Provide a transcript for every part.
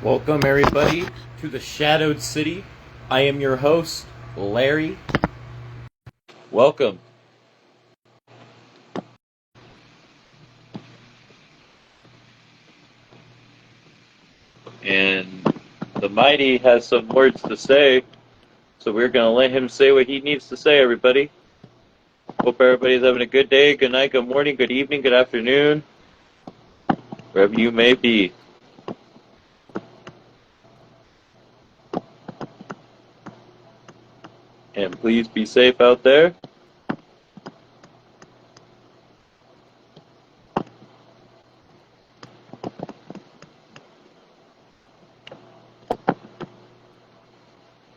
Welcome, everybody, to the Shadowed City. I am your host, Larry. Welcome. And the Mighty has some words to say, so we're going to let him say what he needs to say, everybody. Hope everybody's having a good day, good night, good morning, good evening, good afternoon, wherever you may be. And please be safe out there.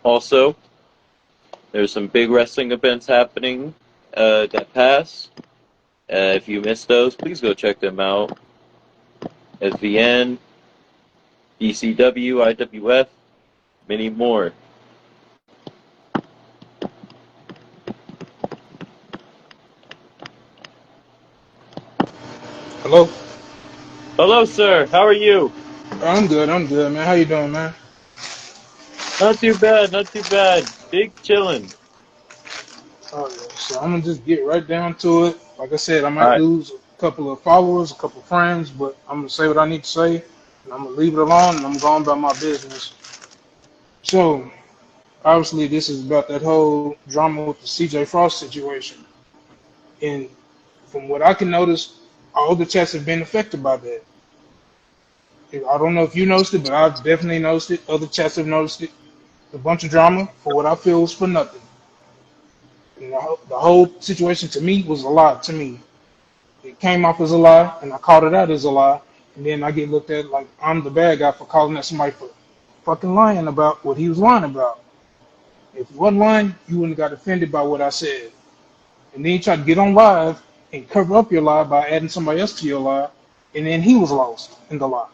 Also, there's some big wrestling events happening that pass. If you missed those, please go check them out. SVN, ECW, IWF, many more. Hello. Hello, sir. How are you? I'm good, man. How you doing, man? Not too bad, not too bad. Big chillin'. Oh, yeah. So I'm gonna just get right down to it. Like I said, I All might right. lose a couple of followers, a couple of friends, but I'm gonna say what I need to say, and I'm gonna leave it alone, and I'm going about my business. So obviously, this is about that whole drama with the CJ Frost situation, and from what I can notice, all the chats have been affected by that. I don't know if you noticed it, but I've definitely noticed it. Other chats have noticed it. A bunch of drama for what I feel was for nothing. And the whole situation to me was a lie to me. It came off as a lie, and I called it out as a lie. And then I get looked at like I'm the bad guy for calling at somebody for fucking lying about what he was lying about. If you wasn't lying, you wouldn't have got offended by what I said. And then you try to get on live and cover up your lie by adding somebody else to your lie, and then he was lost in the lie.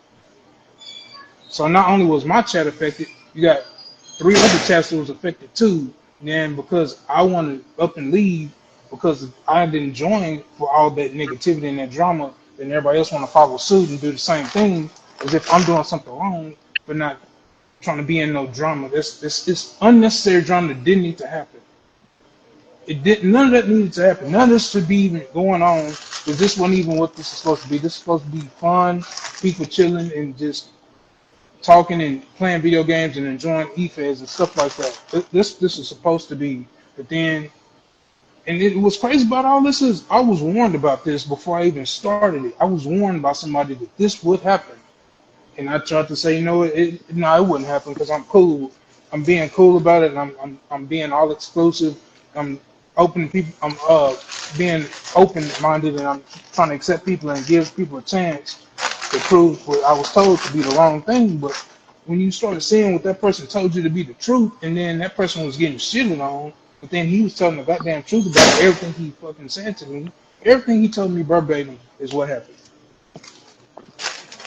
So not only was my chat affected, you got three other chats that was affected too. And then because I wanted up and leave because I didn't join for all that negativity and that drama, then everybody else want to follow suit and do the same thing as if I'm doing something wrong, but not trying to be in no drama. This unnecessary drama that didn't need to happen. It did none of that needed to happen. None of this should be even going on because this wasn't even what this is supposed to be. This is supposed to be fun, people chilling and just talking and playing video games and enjoying e-feds and stuff like that. This is supposed to be, but then, and it was crazy about all this is I was warned about this before I even started it. I was warned by somebody that this would happen, and I tried to say, no, no, it wouldn't happen because I'm cool. I'm being cool about it, and I'm being all exclusive. I'm open people. I'm being open-minded, and I'm trying to accept people and give people a chance to prove what I was told to be the wrong thing. But when you started seeing what that person told you to be the truth, and then that person was getting shitted on, but then he was telling the goddamn truth about everything he fucking said to me. Everything he told me verbatim is what happened.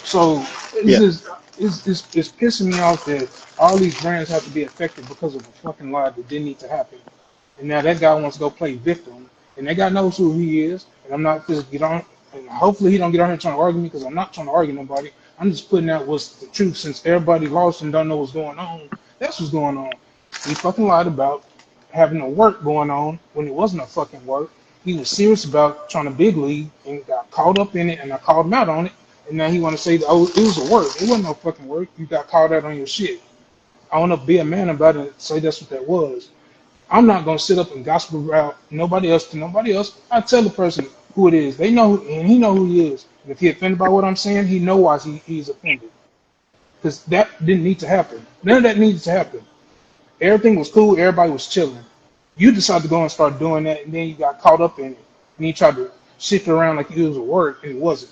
So it's Yeah. just it's pissing me off that all these brands have to be affected because of a fucking lie that didn't need to happen. And now that guy wants to go play victim, and that guy knows who he is. And I'm not just get on, and hopefully he don't get on here trying to argue me because I'm not trying to argue nobody. I'm just putting out what's the truth since everybody lost and don't know what's going on. That's what's going on. He fucking lied about having a work going on when it wasn't a fucking work. He was serious about trying to big league and got caught up in it, and I called him out on it. And now he want to say, oh, it was a work. It wasn't no fucking work. You got called out on your shit. I want to be a man about it and say that's what that was. I'm not gonna sit up and gossip about nobody else to nobody else. I tell the person who it is. They know, and he know who he is. And if he offended by what I'm saying, he know why he's offended. Because that didn't need to happen. None of that needed to happen. Everything was cool. Everybody was chilling. You decided to go and start doing that, and then you got caught up in it. And you tried to shift it around like it was a work, and it wasn't.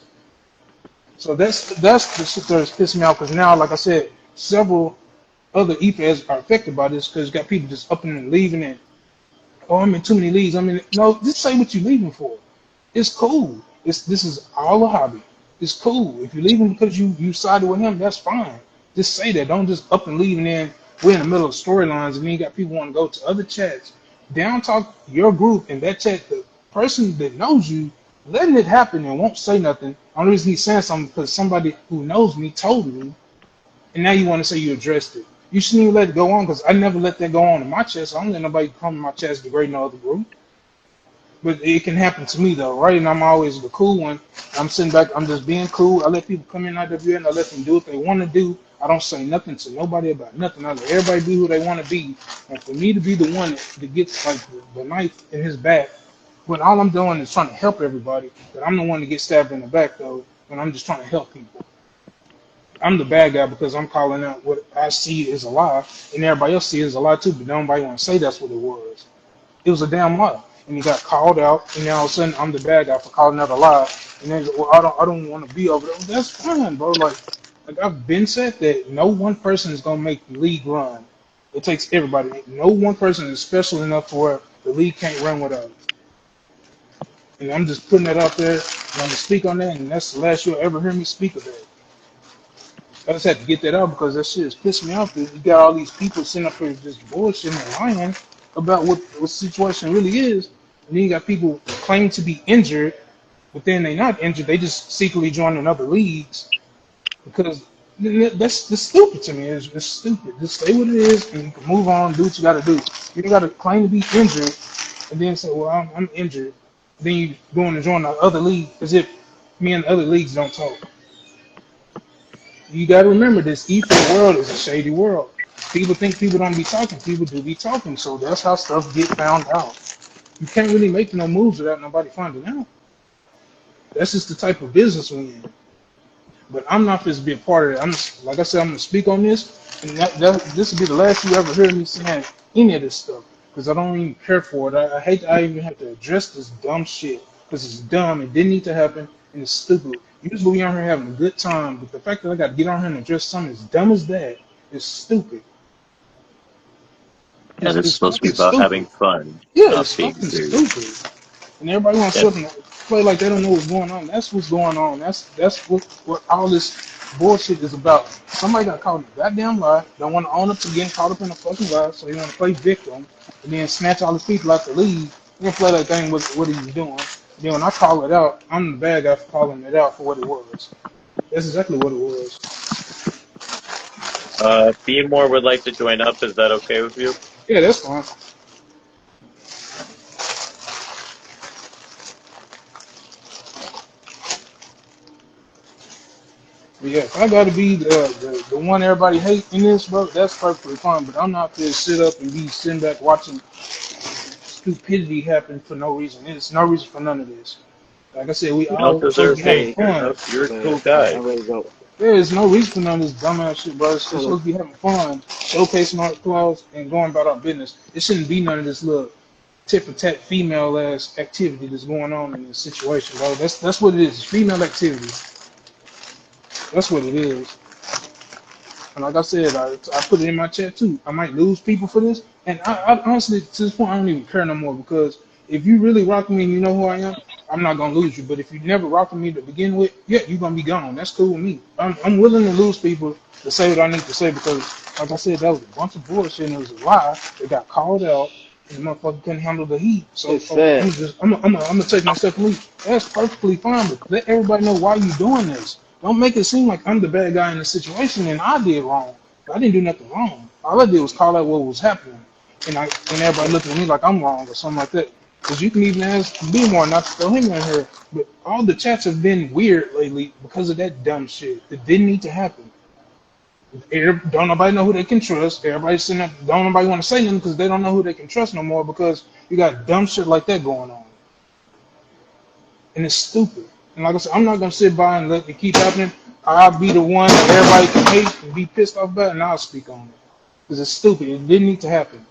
So that's the shit that's pissing me off. Because now, like I said, several other e-feds are affected by this because you got people just upping and leaving and oh, I'm in too many leagues. I mean, no, just say what you're leaving for. It's cool. This is all a hobby. It's cool. If you're leaving because you sided with him, that's fine. Just say that. Don't just up and leave and then we're in the middle of storylines and then you got people want to go to other chats. Down talk your group and that chat, the person that knows you, letting it happen and won't say nothing. Only reason he's saying something because somebody who knows me told me. and now you want to say you addressed it. You shouldn't even let it go on because I never let that go on in my chest. I don't let nobody come in my chest degrade no other group. But it can happen to me though, right? And I'm always the cool one. I'm sitting back. I'm just being cool. I let people come in IWN. I let them do what they want to do. I don't say nothing to nobody about nothing. I let everybody be who they want to be. And for me to be the one that gets like the knife in his back, when all I'm doing is trying to help everybody, but I'm the one that gets stabbed in the back though, when I'm just trying to help people. I'm the bad guy because I'm calling out what I see is a lie, and everybody else sees is a lie too. But nobody want to say that's what it was. It was a damn lie, and he got called out, and now all of a sudden I'm the bad guy for calling out a lie. And then, well, I don't want to be over there. That's fine, bro. Like I've been said that no one person is gonna make the league run. It takes everybody. No one person is special enough for where the league can't run without. And I'm just putting that out there. And I'm gonna speak on that, and that's the last you'll ever hear me speak of that. I just had to get that out because that shit is pissing me off. You got all these people sitting up here just bullshitting and lying about what the situation really is. And then you got people claiming to be injured, but then they're not injured. They just secretly joining other leagues because that's stupid to me. It's stupid. Just say what it is and you can move on, do what you got to do. You got to claim to be injured and then say, well, I'm injured. Then you go and join the other league as if me and the other leagues don't talk. You got to remember this ether world is a shady world. People think people don't be talking. People do be talking. So that's how stuff get found out. You can't really make no moves without nobody finding out. That's just the type of business we're in. But I'm not supposed to be a part of it. I'm just, like I said, I'm gonna speak on this, and this will be the last you ever hear me saying any of this stuff because I don't even care for it. I hate that I even have to address this dumb shit because it's dumb. It didn't need to happen, and it's stupid. Usually we on here having a good time, but the fact that I got to get on here and address something as dumb as that is stupid. Yeah, this is It's supposed to be fucking about having stupid. fun, Yeah, not it's being fucking serious. stupid. And everybody wants Yeah, to play like they don't know what's going on. That's what's going on. That's what all this bullshit is about. Somebody got caught in a goddamn lie. Don't want to own up to getting caught up in a fucking lie, so they want to play victim and then snatch all the people out the league and play like they ain't what he was doing. Then when I call it out, I'm the bad guy for calling it out for what it was. That's exactly what it was. Beemore would like to join up. Is that okay with you? Yeah, that's fine. But yeah, if I gotta be the one everybody hates in this, bro, that's perfectly fine. But I'm not gonna sit up and be sitting back watching stupidity happen for no reason. There's no reason for none of this. Like I said, we You don't all supposed to deserve be having hate. fun. You're a Man, cool I guy. really don't. There is no reason for none of this dumbass shit, bro. It's Kind of. supposed to be having fun, showcasing our flaws, and going about our business. It shouldn't be none of this little tit for tat female ass activity that's going on in this situation, bro. That's what it is. It's female activity. That's what it is. And like I said, I put it in my chat too. I might lose people for this. And I honestly, to this point, I don't even care no more because if you really rock me and you know who I am, I'm not going to lose you. But if you never rocked with me to begin with, yeah, you're going to be gone. That's cool with me. I'm willing to lose people to say what I need to say because, like I said, that was a bunch of bullshit and it was a lie. They got called out and the motherfucker couldn't handle the heat. So It's sad. I'm gonna take my stuff and leave. That's perfectly fine, but let everybody know why you doing this. Don't make it seem like I'm the bad guy in the situation and I did wrong. I didn't do nothing wrong. All I did was call out what was happening, and everybody looking at me like I'm wrong or something like that. Because you can even ask B more not to throw him in here. But all the chats have been weird lately because of that dumb shit that didn't need to happen. Don't nobody know who they can trust. Everybody's sitting up. Don't nobody want to say nothing because they don't know who they can trust no more because you got dumb shit like that going on, and it's stupid. And like I said, I'm not gonna sit by and let it keep happening. I'll be the one that everybody can hate and be pissed off about, and I'll speak on it because it's stupid. It didn't need to happen.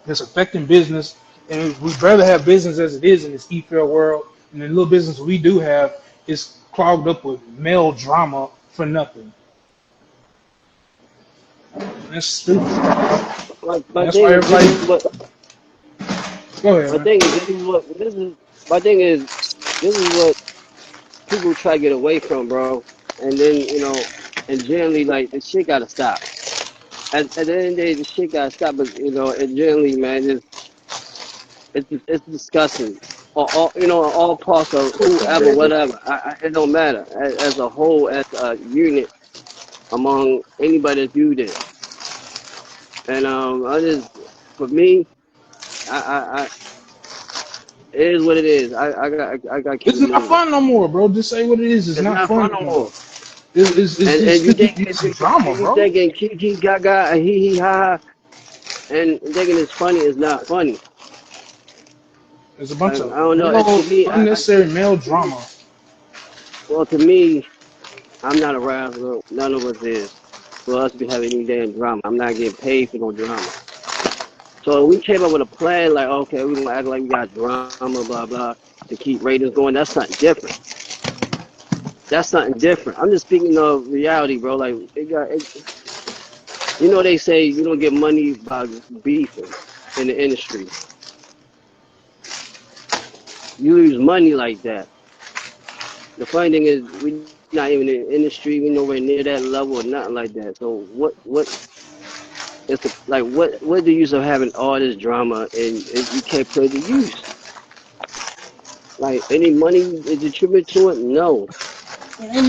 It's affecting business, and we'd rather have business as it is in this e-fair world. And the little business we do have is clogged up with male drama for nothing. And that's stupid. Like And my that's thing why is, this everybody. is what Go ahead, my man. thing is. This is my thing is. This is what people try to get away from, bro. And then and generally, like the shit gotta stop. At the end of the day, the shit gotta stop. But and generally, man, it's disgusting. All all parts of whoever, whatever. It don't matter. As a whole, as a unit. among anybody that's viewed it. And I just, for me, I it is what it is. I got to keep It's it not moving. fun no more, bro. Just say what it is. It's It's not not fun fun no no more. more. It's And just you think it's drama, you bro. thinking kiki gaga hee hee ha ha and thinking it's funny is not funny. There's a bunch I of don't know. It, male to me, unnecessary male to me, drama. well, to me, I'm not a rapper. None of us is. For us to be having any damn drama, I'm not getting paid for no drama. So we came up with a plan like, okay, we're gonna act like we got drama, blah blah, to keep ratings going. That's something different. That's something different. I'm just speaking of reality, bro. Like they say you don't get money by beefing in the industry. You lose money like that. The funny thing is, we're not even in the industry. We nowhere near that level or nothing like that. So what the use of having all this drama and you can't put it to use? Like any money is attributed to it? No. We Ain't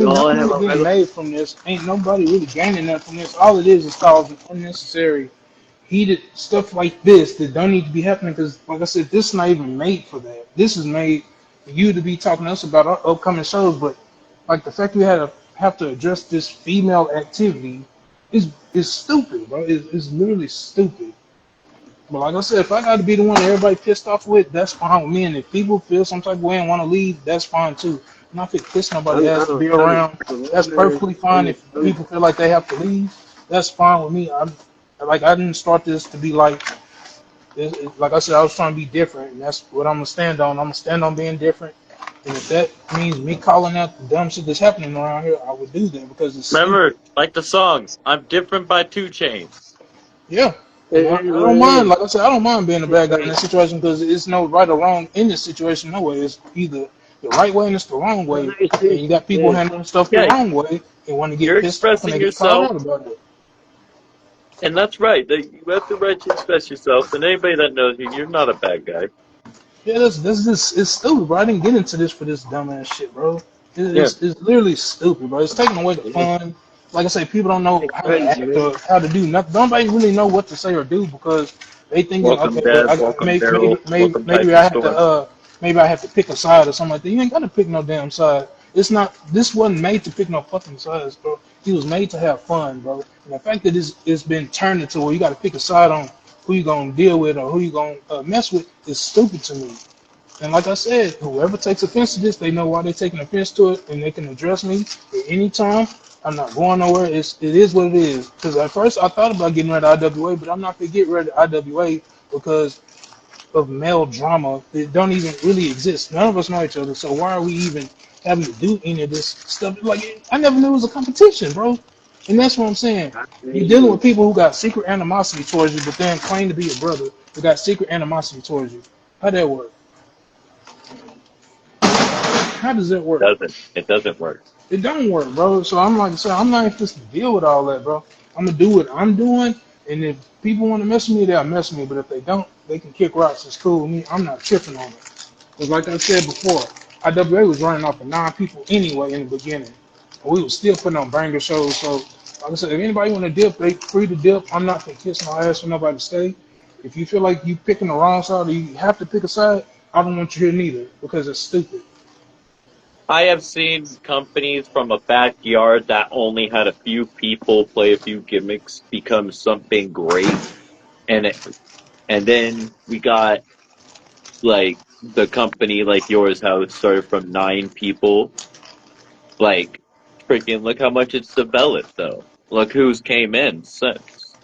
all nothing have really a getting regular. made from this. Ain't nobody really gaining nothing from this. All it is causing unnecessary heated stuff like this that don't need to be happening. Because, like I said, this is not even made for that. This is made for you to be talking to us about our upcoming shows. But like the fact we had to have to address this female activity is stupid, bro. It's literally stupid. But like I said, if I got to be the one that everybody pissed off with, that's fine with me. And if people feel some type of way and want to leave, that's fine too. I'm not fit piss nobody I ass to don't be tell you. around. For me, That's man, perfectly fine. If people feel like they have to leave, that's fine with me. I'm like I didn't start this to be like like I said, I was trying to be different, and that's what I'm gonna stand on. I'm gonna stand on being different. And if that means me calling out the dumb shit that's happening around here, I would do that because it's Remember, stupid. like the songs, I'm different by 2 Chains. Yeah, and it is I what don't it mind. is. Like I said, I don't mind being a bad guy in Like, this situation because it's no right or wrong in this situation. No way. It's either the right way and it's the wrong no, way. And it's you got people yeah. handling stuff the Yeah, wrong way and want to get you're pissed off and they expressing get called yourself, out about it. and that's right. You have the right to express yourself, and anybody that knows you, you're not a bad guy. Yeah, that's just it's stupid, bro. I didn't get into this for this dumbass shit, bro. Yeah. It's literally stupid, bro. It's taking away the It's fun. Like I say, people don't know how to crazy, act man. or how to do nothing. Nobody really know what to say or do because they thinking, Welcome, okay, well, Dad. Welcome, Daryl. Welcome, maybe Tyson I have to Storm. maybe I have to pick a side or something like that. You ain't got to pick no damn side. It's not. This wasn't made to pick no fucking sides, bro. He was made to have fun, bro. And the fact that it's been turned into where you got to pick a side on who you gonna deal with or who you gonna mess with is stupid to me. And like I said, whoever takes offense to this, they know why they're taking offense to it, and they can address me at any time. I'm not going nowhere. It is what it is. Because at first I thought about getting rid of IWA, but I'm not gonna get rid of IWA because of male drama that don't even really exist. None of us know each other, so why are we even having to do any of this stuff? Like I never knew it was a competition, bro. And that's what I'm saying. You're dealing with people who got secret animosity towards you, but then claim to be your brother who got secret animosity towards you. How that work? How does that work? Doesn't. It doesn't work. It don't work, bro. So I'm like, so I'm not interested to deal with all that, bro. I'm gonna do what I'm doing, and if people want to mess with me, they'll mess with me. But if they don't, they can kick rocks. It's cool with me. I'm not tripping on it. Because like I said before, IWA was running off of 9 people anyway in the beginning. And we was still putting on banger shows. So like I said, if anybody want to dip, they free to dip. I'm not gonna kiss my ass for nobody to stay. If you feel like you picking the wrong side or you have to pick a side, I don't want you here neither because it's stupid. I have seen companies from a backyard that only had a few people play a few gimmicks become something great, and and then we got like the company like yours, how it started from 9 people. Like, freaking look how much it's developed, though. Look who's came in since.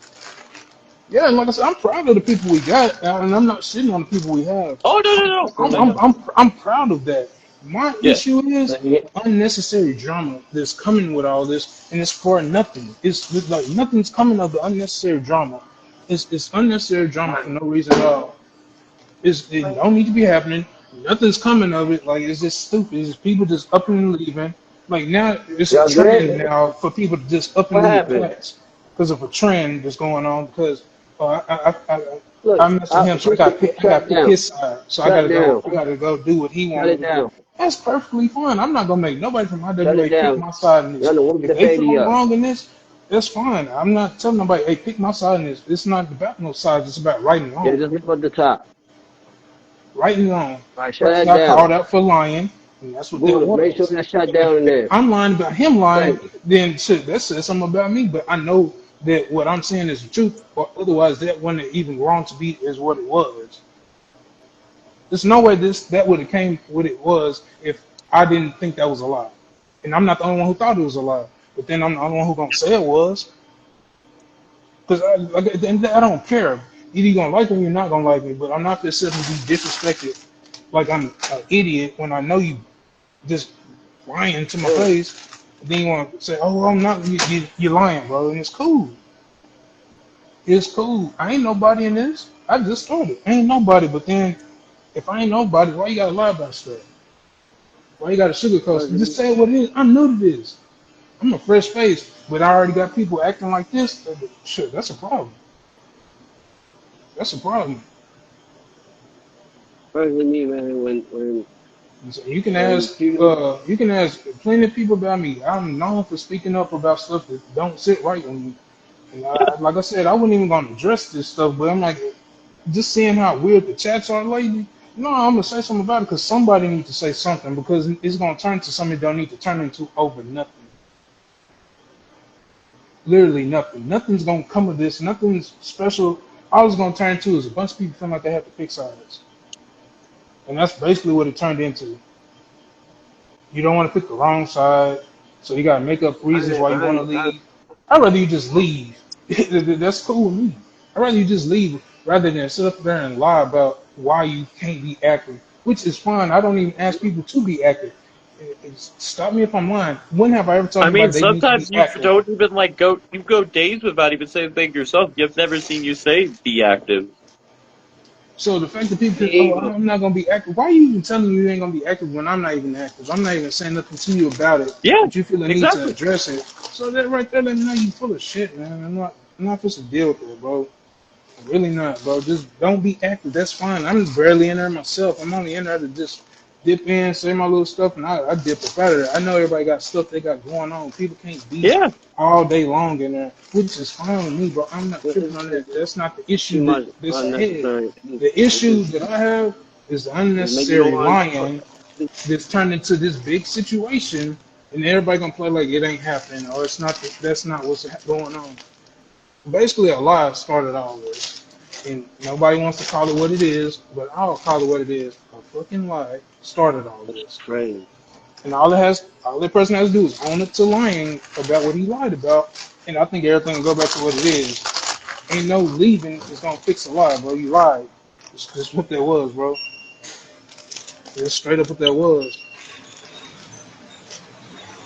Yeah, and like I said, I'm proud of the people we got, and I'm not shitting on the people we have. Oh no no no I'm, no I'm, no. I'm, I'm proud of that. My Yeah, issue is Like, unnecessary drama that's coming with all this, and it's for nothing. It's like nothing's coming of the unnecessary drama. It's unnecessary drama for no reason at all. It don't need to be happening. Nothing's coming of it. Like it's just stupid. It's people just up and leaving. Like now, it's a y'all trend good? now for people to just up and What leave happened? cats because of a trend that's going on. Because oh, Look, I'm messing him, so shut I got to pick it his down. side. So Shut it down. I gotta go do what he Shut want me it to do. down. That's perfectly fine. I'm not gonna make nobody from Shut it IWA pick down. my side in You're this. on the woman If to they pay feel you I'm up. wrong in this, that's fine. I'm not telling nobody, hey, pick my side in this. It's not about no sides. It's about right and Yeah, wrong. just leave at the top. Right and wrong. All right, shut Person that got down. called out for lying, and that's what that Buddha, make sure was. that's shut If, down in if there. I'm lying about him lying, Thank you. then shit, that says something about me. But I know that what I'm saying is the truth, or otherwise that wasn't even wrong to be is what it was. There's no way that would have came what it was if I didn't think that was a lie. And I'm not the only one who thought it was a lie. But then I'm the only one who gonna say it was. Because like, at the end of the day, I don't care. Either you gonna like me or you're not gonna like me. But I'm not gonna sit and be disrespected like I'm an idiot when I know you just lying to my Mm. face. Then you want to say, "Oh, I'm not. You're lying, bro." And it's cool. It's cool. I ain't nobody in this. I just started. I ain't nobody. But then, if I ain't nobody, why you gotta lie about stuff? Why you gotta sugarcoat? Just say what it is. I'm new to this. I'm a fresh face, but I already got people acting like this. Shit, that's a problem. That's a problem. Personally, me, man, when And so when people, you can ask plenty of people about me. I'm known for speaking up about stuff that don't sit right with me. And like I said, I wasn't even gonna address this stuff, but I'm like, just seeing how weird the chats are lately. No, I'm gonna say something about it because somebody needs to say something because it's gonna turn to something it don't need to turn into over nothing. Literally nothing. Nothing's gonna come of this. Nothing's special. All it's gonna turn to is a bunch of people feeling like they have to pick sides, and that's basically what it turned into. You don't want to pick the wrong side, so you gotta make up reasons why you want to I leave. I'd rather you just leave. That's cool with me. I'd rather you just leave rather than sit up there and lie about why you can't be active, which is fine. I don't even ask people to be active. Stop me if I'm lying. When have I ever told I mean, anybody they need to be sometimes you active? don't even like go. You go days without even saying thing yourself. You've never seen you say be active. So the fact that people can, oh, me, I'm not gonna be active. Why are you even telling me you ain't gonna be active when I'm not even active? I'm not even saying nothing to you about it, Yeah, but you feel the need to exactly. address it. So that right there, let me know you full of shit, man. I'm not supposed to deal with it, bro. I'm really not, bro. Just don't be active. That's fine. I'm barely in there myself. I'm only in there to just dip in, say my little stuff, and I dip up out of there. I know everybody got stuff they got going on. People can't be Yeah, all day long in there, which is fine with me, bro. I'm not tripping on that. it's That's not the too issue much that's ahead. unnecessary. The issue that I have is the Just make you don't unnecessary want to lying that's turned into this big situation, and everybody gonna play like it ain't happening or it's not. That's not what's going on. Basically, a lie started all this, and nobody wants to call it what it is, but I'll call it what it is. A fucking lie started all this, crazy. and all the person has to do is own it to lying about what he lied about, and I think everything will go back to what it is. Ain't no leaving is gonna fix a lie, bro. You lied. It's what that was, bro. It's straight up what that was.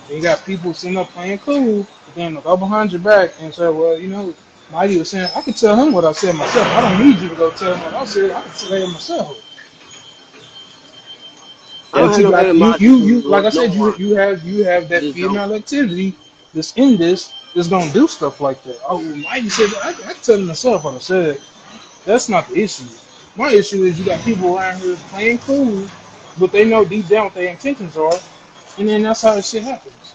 And you got people sitting up playing cool, but then they'll go behind your back and say, well, Mighty was saying, I could tell him what I said myself. I don't need you to go tell him what I said. I can tell him myself. I don't But have you no got animosity like towards I no said, one. you have I that just don't. female activity that's in this that's gonna do stuff like that. Oh, well, Mighty said that. I can tell him myself what I said. That's not the issue. My issue is you got people around here playing cool, but they know deep down what their intentions are, and then that's how this shit happens.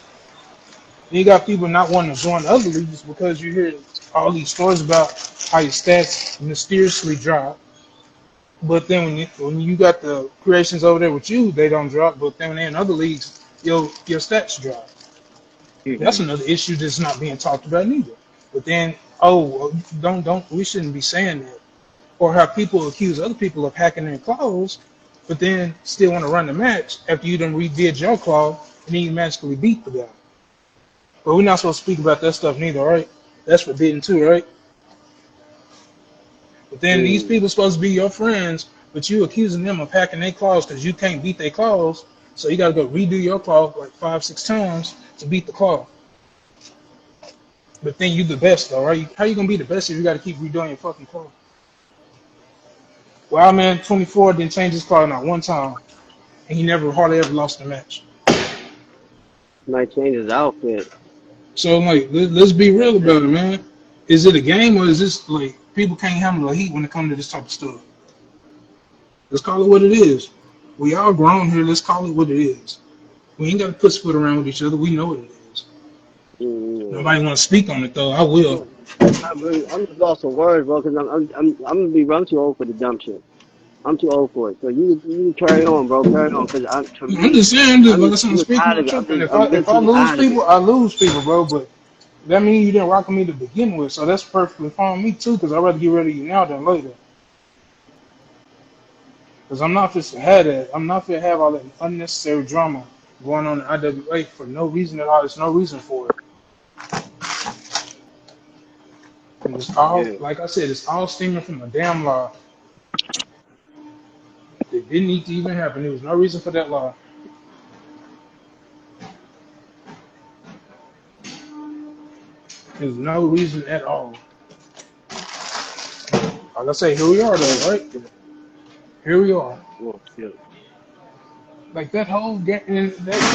And you got people not wanting to join the other leagues because you hear all these stories about how your stats mysteriously drop. But then when you got the creations over there with you, they don't drop. But then when they're in other leagues, your stats drop. That's Mhm. another issue that's not being talked about neither. But then, oh, well, don't we shouldn't be saying that. Or how people accuse other people of hacking their claws, but then still want to run the match after you done redid your claw and then you magically beat the guy. But we're not supposed to speak about that stuff neither, right? That's forbidden too, right? But then these Mm. people are supposed to be your friends, but you accusing them of hacking their claws because you can't beat their claws. So you got to go redo your claw like 5, 6 times to beat the claw. But then you the best though, right? How you gonna be the best if you got to keep redoing your fucking claw? Wild Man 24 didn't change his claw not one time, and he never hardly ever lost a match. Might change his outfit. So like, let's be real about it, man. Is it a game or is this like people can't handle the heat when it comes to this type of stuff? Let's call it what it is. We all grown here. Let's call it what it is. We ain't got to put split around with each other. We know what it is. Mm. Nobody want to speak on it though. I will. I'm just lost for words, bro. Because I'm gonna be. I'm too old for the dumb shit. I'm too old for it. So you carry on, bro. Carry on. Because to I'm me, just saying, just like I said, I'm I'm just speaking out my of it. truth. And I'm if I mentally lose out of people, it. I lose people, bro. But that means you didn't rock with me to begin with. So that's perfectly fine with me too. Because I'd rather get rid of you now than later. Because I'm not just to have that. I'm not to have all that unnecessary drama going on in IWA for no reason at all. There's no reason for it. And it's all, Yeah. like I said, it's all stemming from a damn law that didn't need to even happen. There was no reason for that law. There's no reason at all. Like I say, here we are Oh though, right? shit. Here we are. Oh shit. Like that whole game, and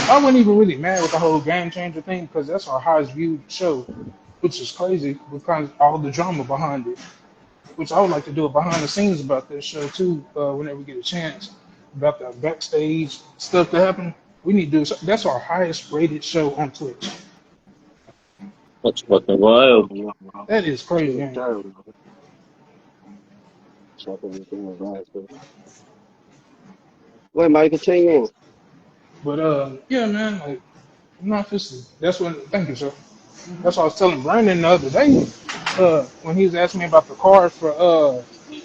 I wasn't even really mad with the whole game changer thing because that's our highest viewed show, which is crazy because all the drama behind it. Which I would like to do a behind the scenes about this show too, whenever we get a chance, about the backstage stuff that happened. We need to do that's our highest rated show on Twitch. That's fucking wild. Yeah, bro. That is Shit crazy, is ain't it? terrible. Something with the last. Wait, Mike, continue. But yeah, man, like I'm not just that's what. Thank you, sir. That's what I was telling Brandon the other day. When he was asking me about the card for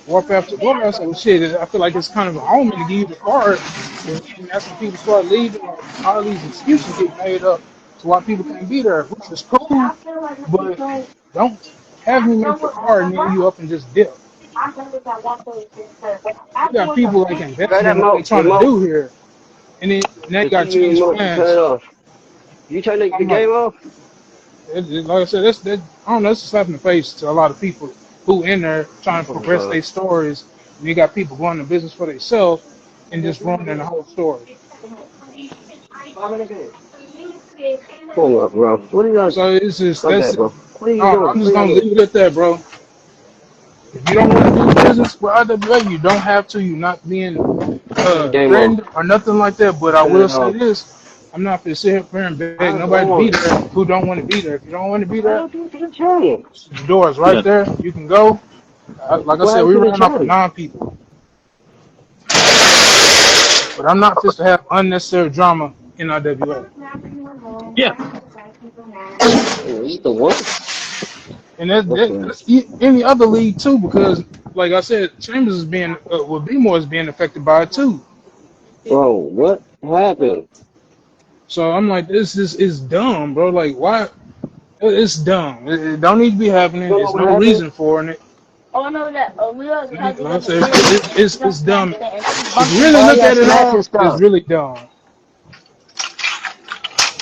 Warfare After Glory, I said, well, shit, I feel like it's kind of an omen to give you the card. And that's when people start leaving, like, all these excuses get made up to why people can't be there, which is cool, but don't have me make the card and then you up and just dip. You got people like Grab invested that in what they trying to remote. do here, and then now you The got to TV change remote. Turn plans. it off. You turn the I'm like, game off? like I said, I don't know, it's a slap in the face to a lot of people who in there trying to progress their stories. And you got people going to business for themselves and just ruining the whole story. Hold up, bro. What are you doing? So it's just My bad, that's bro. What are you no, doing? I'm What just are gonna you doing? leave it at that, bro. If you don't want to do business with IWA, you don't have to. You're not being Turn the game off. threatened or nothing like that. But I Turn will it say off. this: I'm not gonna sit here and beg How's nobody to be on? there who don't want to be there. If you don't want to be What there, happened to the channel? the door is right Yeah. there. You can go. Like I What said, happened we to the ran off of channel? 9 people. But I'm not just to have unnecessary drama in IWA. Yeah. What the what? And Okay. that's any other league too, because like I said, Chambers is being, well, B-More is being affected by it too. Bro, what happened? So I'm like, this is dumb, bro. Like, why? It's dumb. It don't need to be You happening. don't know There's what no happened? reason for it. Like I said, it's dumb. If you really Why look y'all at it smashing all, it's stuff? really dumb.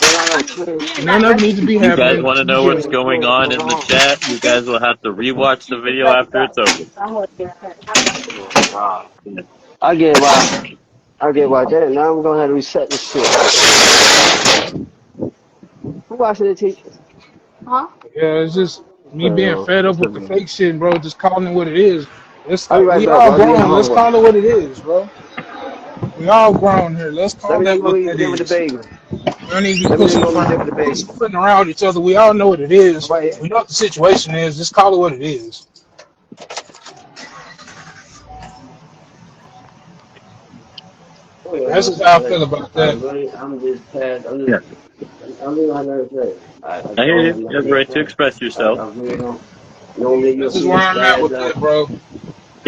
Man, I gotta clean. None of it needs to be You guys happening. want to know Yeah, what's it's going good. on Hold in the on. chat? You guys will have to rewatch the video after it's over. Oh, God. I get why. I get why. Damn, now I'm gonna have to reset this shit. Who watching the teacher? Yeah, it's just me Okay, being fed up what's with up, the man? fake shit, bro. Just calling it what it is. I'll be right We back, all bro. I'll be in the grown. Let's hallway. call it what it is, bro. We all grown here. Let's Let call me know that when what we that did with the is. baby. We don't need to be Let me know when we did with the baby. pussyfooting around each other. We all know what it I'm is. right here. We know what the situation is. Just call it what it is. Oh, yeah, That's no, just how I okay. feel about I that. really, I'm just past. Yeah. I don't know how to say. I I hear don't you. have You have nothing the to right to say. express yourself. I really don't. Normally you'll This is see where me I'm at spaz with out. that, bro.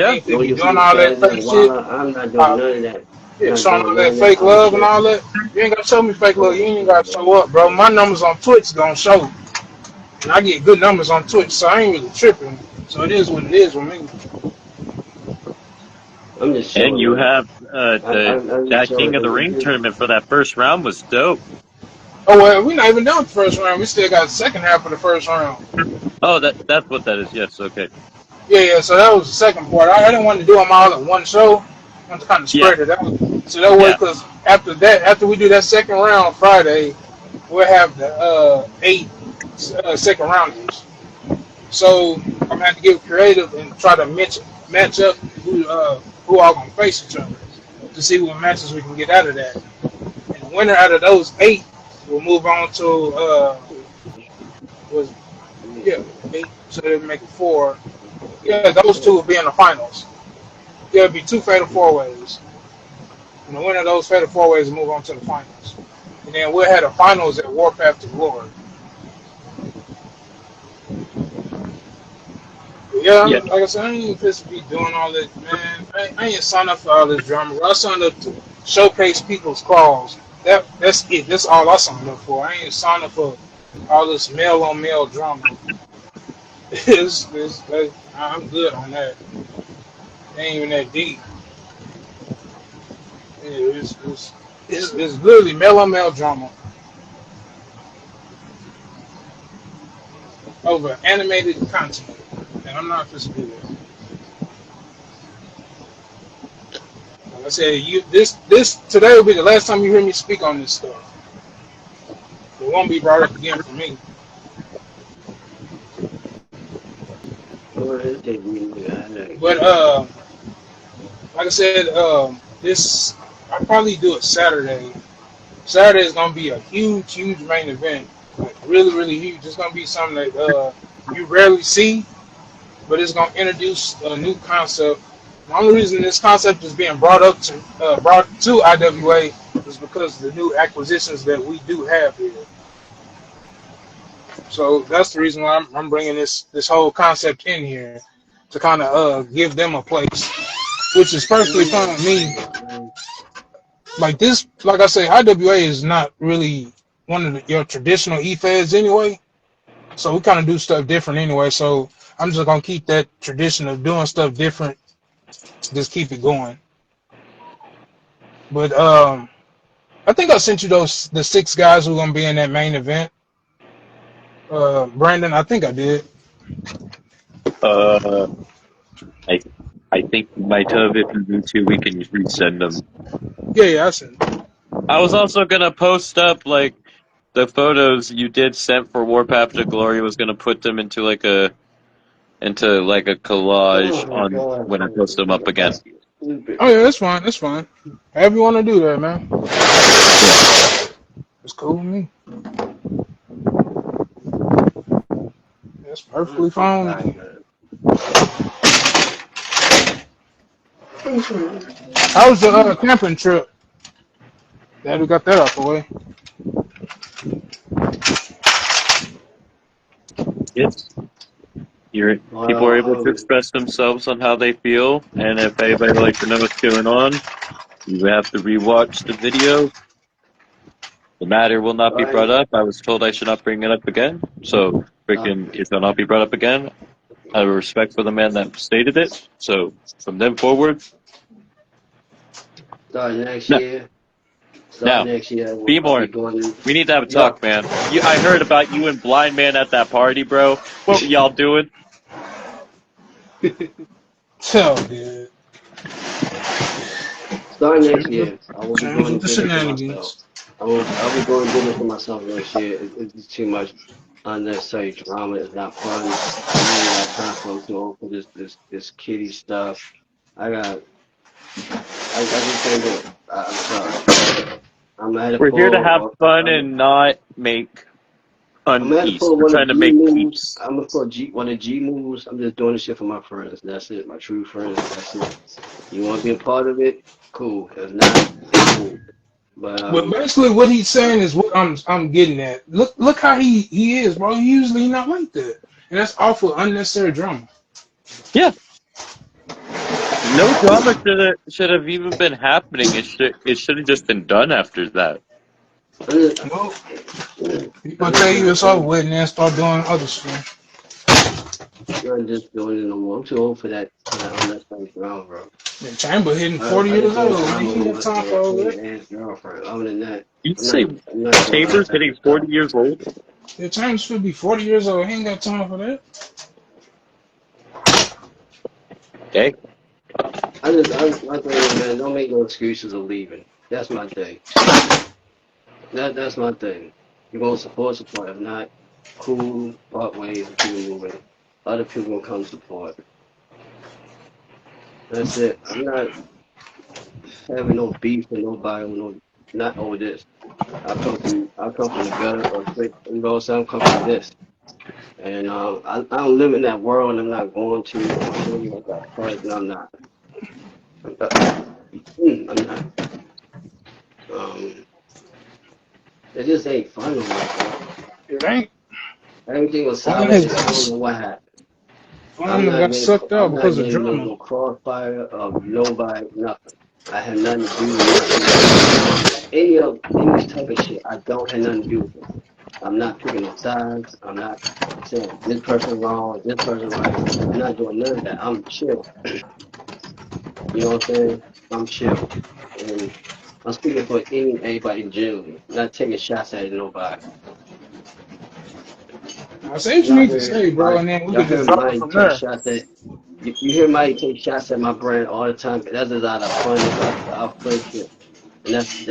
I Yeah. ain't fit Normally be you'll see doing me all that spaz out fake while shit. I'm not doing Uh, none of that. I'm yeah, not showing all doing none that of that. fake I'm love and just. all that. You ain't gotta show me fake Hold love. You on. ain't gotta show up, bro. My numbers on Twitch gonna show. And I get good numbers on Twitch, so I ain't really tripping. So it is what it is with me. I'm just And chilling, you man. have I'm just that chilling King of the because it's Ring just. tournament for that first round was dope. Oh well, we're not even done with the first round. We still got the second half of the first round. Oh, that's what that is. Yes. Okay. Yeah. So that was the second part. I didn't want to do them all at one show. I wanted to kind of Yeah. spread it out. So that way, Yeah. because after that, after we do that second round Friday, we'll have the 8 second rounders. So I'm gonna have to get creative and try to match up who all gonna face each other. to see what matches we can get out of that. And the winner out of those 8 will move on to was yeah 8, so they make it 4. Yeah, those 2 will be in the finals. Yeah, it'll be 2 fatal 4-ways. And the winner of those fatal 4-ways will move on to the finals. And then we'll have the finals at Warpath to Glory. But yeah, Yeah. like I said, I ain't even supposed to be doing all this, man. I ain't signed up for all this drama. I signed up to showcase people's claws. That's it. That's all I signed up for. I ain't signed up for all this male on male drama. I'm good on that. It ain't even that deep. It's literally male on male drama over animated content, and I'm not supposed to do that. Like I said, this today will be the last time you hear me speak on this stuff. It won't be brought up again for me. But like I said, this I'll probably do it Saturday. Saturday is gonna be a huge main event, like really huge. It's gonna be something that you rarely see, but it's gonna introduce a new concept. The only reason this concept is being brought to IWA is because of the new acquisitions that we do have here. So that's the reason why I'm bringing this whole concept in here to kind of give them a place, which is perfectly fine with me. Like this, like I say, IWA is not really one of your traditional E-feds anyway. So we kind of do stuff different anyway. So I'm just gonna keep that tradition of doing stuff different, just keep it going. But I think I sent you the 6 guys who are gonna be in that main event. Brandon, I think I did. Uh, I I think you might have. If you need to, we can resend them. Yeah, I sent. I was also gonna post up like the photos you did send for Warpath to Glory. Was gonna put them into like a collage Oh my on god, when I post them up again. stupid. Oh yeah, that's fine. That's fine. However you want to do that, man. Yeah. It's cool with me. That's I'm perfectly so fine with tired, me. man. How was the camping trip? Glad we got that out the way. Yes. People are able Well, to express themselves on how they feel, and if anybody would like to know what's going on, you have to rewatch the video. The matter will not be brought right. up. I was told I should not bring it up again, so freaking it will not be brought up again. I have respect for the man that stated it. So from then forward, Start next no. year. Start Now, next year. I'll be Beamorn, going. we need to have a Yo, talk, man. I heard about you and Blind Man at that party, bro. What were y'all doing? Tell, dude. start next year. I will be Change going with to the dinner for myself. shenanigans. I'll be going to dinner for myself next year. It's too much unnecessary drama. It's not fun. I ain't got time for I'm too old for this kiddie stuff. I got I just can't do it. I'm sorry. I'm at a We're here to have full. fun and not make I'm at a unpeace. full We're one of trying to G make moves. peace. I'm a full G one of G moves. I'm just doing this shit for my friends. That's it. My true friends. That's it. You want to be a part of it? Cool. If not, cool. But But basically, what he's saying is what I'm getting at. Look how he is, bro. Usually not like that, and that's awful unnecessary drama. Yeah, no drama should have even been happening. It should have just been done after that. Well, he I'm gonna just tell you not it's over doing. with, and then start doing other stuff. I'm just doing it no more. I'm too old for that unnecessary drama, bro. And Chamber hitting 40 I years just old, want man. drama He ain't got with time for all with that. an ex girlfriend. Other than that, You'd I'm not. say I'm not doing all Chambers that type hitting of stuff. 40 years old? Yeah, Chambers should be 40 years old. He ain't got time for that. Okay. My thing is, man, don't make no excuses of leaving. That's my thing. That's my thing. You're gonna support. If not, cool, part ways and keep it moving. Other people will come support. That's it. I'm not. having no beef with nobody, no, not over this. I come from the gutter or straight, you know what I'm saying? I come from this. And I don't live in that world. I'm not going to. I'm sure you got fight, and I'm not. I'm not. I'm not. Um, it just ain't fun no more, bro. It ain't. Everything was Fun solid, has and I got don't know what happened. fun got sucked out I'm not because of getting drama. no crossfire of nobody, nothing. I have nothing to do with nothing that any type of shit. I don't have nothing to do with it. I'm not picking no sides. I'm not saying this person wrong, this person right. I'm not doing none of that. I'm chill. You know what I'm saying? I'm chill. And I'm speaking for anybody generally, not taking shots at nobody. I say what you Y'all need to heard say, bro, my and then we y'all could just heard drop it Mike from take there. shots at you hear Mike take shots at my brand all the time. That's just out of fun. It's our friendship. And that's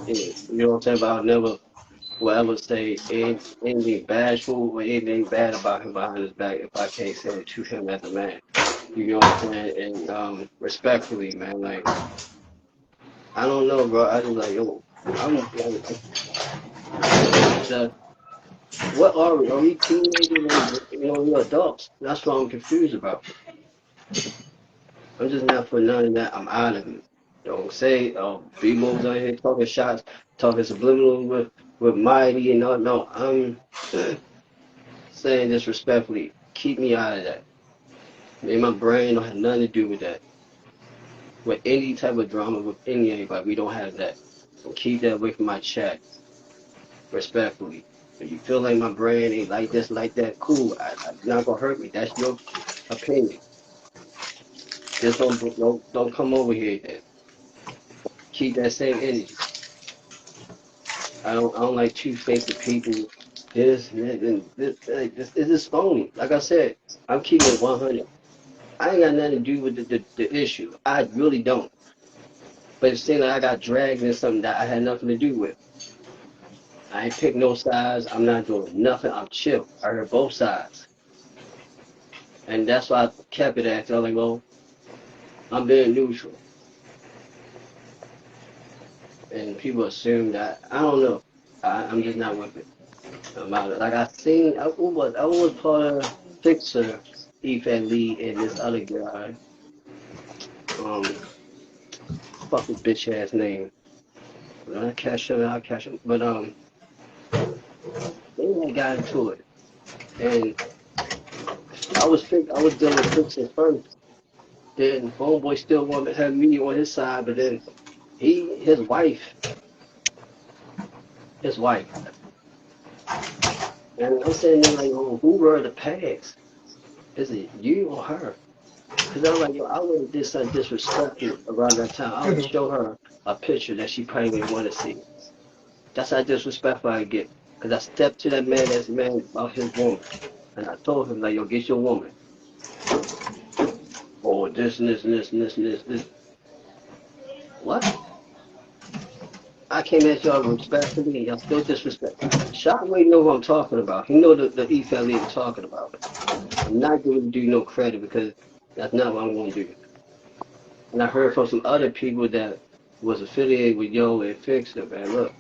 it. You know what I'm saying? But I'll never will ever say anything bashful or anything bad about him behind his back if I can't say it to him as a man. You know what I'm saying? And respectfully, man, like I don't know, bro. I just like yo, I'm like the what are we? Are we teenagers or we adults? That's what I'm confused about. I'm just not for none of that. I'm out of it. Don't say, oh, B moves on here talking shots, talking subliminal with Mighty and all. No, I'm saying this respectfully. Keep me out of that. Me and my brain don't have nothing to do with that. With any type of drama with anybody, we don't have that. And keep that away from my chat, respectfully. If you feel like my brain ain't like this, like that, cool. It's not gonna hurt me. That's your opinion. Just don't come over here then. Keep that same energy. I don't like two-faced people. This and that and this. Like, this is phony. Like I said, I'm keeping it 100. I ain't got nothing to do with the issue. I really don't. But it seems like I got dragged in something that I had nothing to do with. I ain't pick no sides. I'm not doing nothing. I'm chill. I heard both sides. And that's why I kept it at. I was like, well, I'm being neutral. And people assume that. I don't know. I'm just not with it. I'm out of it. Like I was part of Fixer, Ethan Lee, and this other guy. Um, fuck his bitch ass name. When I catch him, I'll catch him. But they had got into it. And I was dealing with Fixer first. Then homeboy still wanted to have me on his side, but then his wife, and I'm sitting there like, oh, who were the pads? Is it you or her? Because I'm like, yo, I would have did something disrespectful around that time. I would Nigga, show her a picture that she probably didn't want to see. That's how disrespectful I get. Because I stepped to that man as a man about his woman, and I told him like, yo, get your woman. Or this and this and this and this and this. What? I came at y'all respectfully, and y'all still disrespect. Shockwave know what I'm talking about. He know the E family I'm talking about. I'm not going to do no credit because that's not what I'm going to do. And I heard from some other people that was affiliated with Yo and Fixer, man. Look,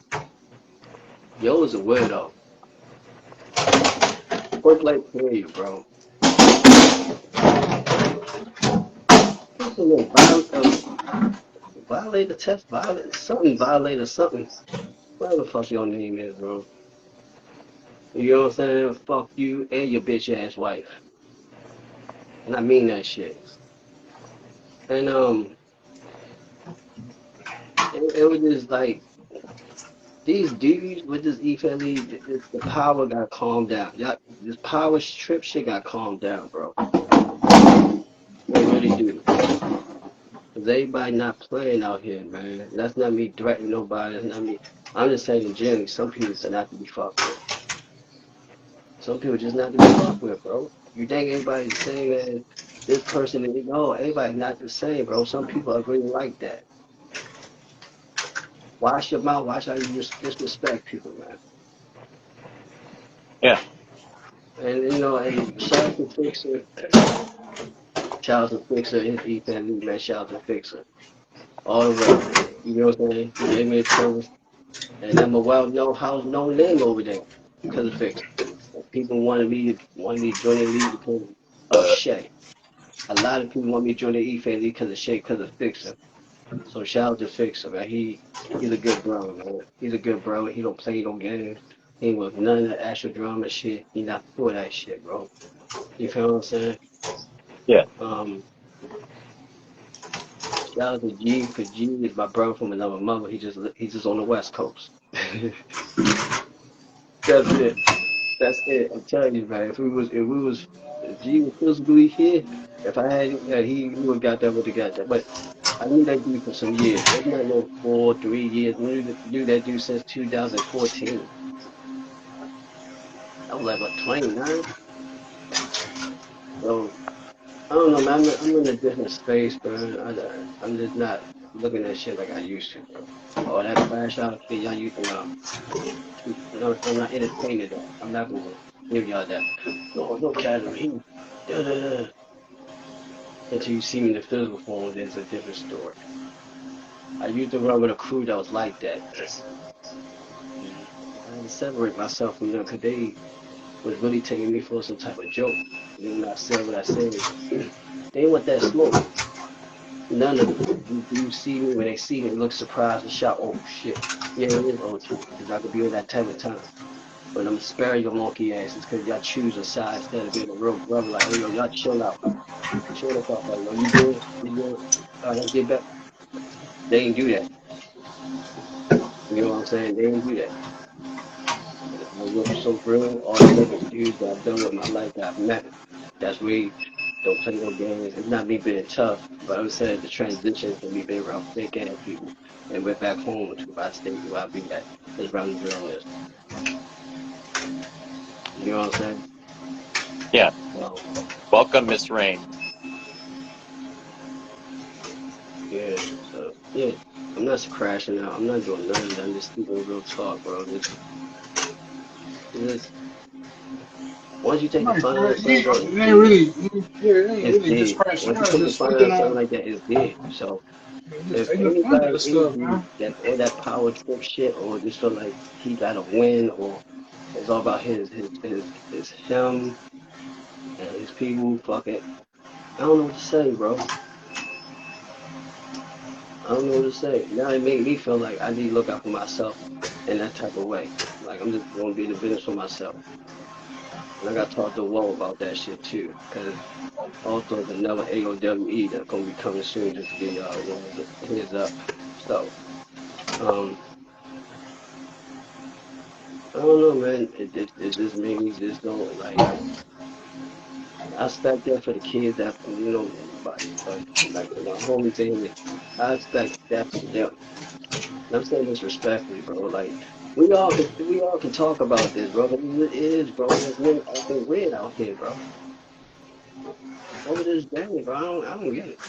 Yo is a weirdo. Point blank period, bro. Fixer will violate the test, violate or something. Whatever the fuck your name is, bro. You know what I'm saying? Fuck you and your bitch ass wife. And I mean that shit. And it was just like these dudes with this family, the power got calmed down. Y'all, this power trip shit got calmed down, bro. They really do. Cause everybody not playing out here, man. That's not me threatening nobody. That's not me. I'm just saying, generally, some people are not to be fucked with. Some people just not to be fucked with, bro. You think everybody's the same as this person? And no, everybody's not the same, bro. Some people are really like that. Wash your mouth. Watch how you disrespect people, man. Yeah. And and shout out to Fixer. Shout out to Fixer, his E family, man. Shout out to Fixer. all the way. You know what I'm saying? He gave me a service, and I'm a well-known house, known name over there because of Fix. People wanted me to join the league because of Shay. A lot of people want me to join the E-Fan league because of Shay, because of Fixer. So shout out to Fixer, man. He's a good bro, man. He's a good bro. He don't play no games. He ain't with none of the actual drama shit. He not for that shit, bro. You feel what I'm saying? Yeah. Um, Shout out to G, cause G is my brother from another mother. He's just on the West Coast. That's it. That's it. I'm telling you, man. If G was physically here, if I had, yeah, he would have got that, would have got that. But I knew that dude for some years. That's not no 4, 3 years. Knew that dude since 2014. I was like, what, 29? So I don't know, man. I'm in a different space, bro. I'm just not looking at shit like I used to, bro. All that crash out shit y'all used to know. No, I'm not entertaining that. I'm not gonna give y'all that. No, no casual. Da, da, da. Until you see me in the physical form, there's a different story. I used to run with a crew that was like that. I had to separate myself from them because they was really taking me for some type of joke. And then when I said what I said, they want that smoke. None of them. You see me, when they see me, they look surprised and shout, oh shit. Yeah, it is OT. Because I could be on that type of time. But I'm sparing your monkey asses because y'all choose a side instead of being a real brother. Like, hey, yo, y'all chill out. Chill the fuck out. Yo, you good? You good? All right, let's get back. They ain't do that. You know what I'm saying? They ain't do that. I was so real. All the different dudes that I've done with my life that I've met, that's really don't play no games. It's not me being tough, but I'm saying the transition from me being around fake ass people and went back home to my state where I be at is around the realness. You know what I'm saying? Yeah. So, Welcome, Miss Rain. yeah. So, yeah. I'm not crashing out. I'm not doing none of that. I'm just speaking real talk, bro. Just once you take the Right, fun bro. out of It something, ain't, bro, it it's ain't dead. really, yeah, it ain't It's really just dead. crashing Once you out. It's take the just fun out speaking of something on, like that, it's dead. So just if taking the fun out anybody of in stuff, you man. that all that power trip shit or just feel like he got to win or it's all about his him and his people, fuck it. I don't know what to say, bro. I don't know what to say. Now it made me feel like I need to look out for myself in that type of way. Like I'm just gonna be in the business for myself. And I got to talk to Wall about that shit too, because also there's another AOWE that's gonna be coming soon. Just to give y'all, a heads up. So, um, I don't know, man. It just made me just don't like. I expect that for the kids that like my homies in here. I expect that for them. And I'm saying this respectfully, bro. Like we all can talk about this, bro. But it is, bro. There's men acting weird out here, bro. Over this game, bro. I don't get it.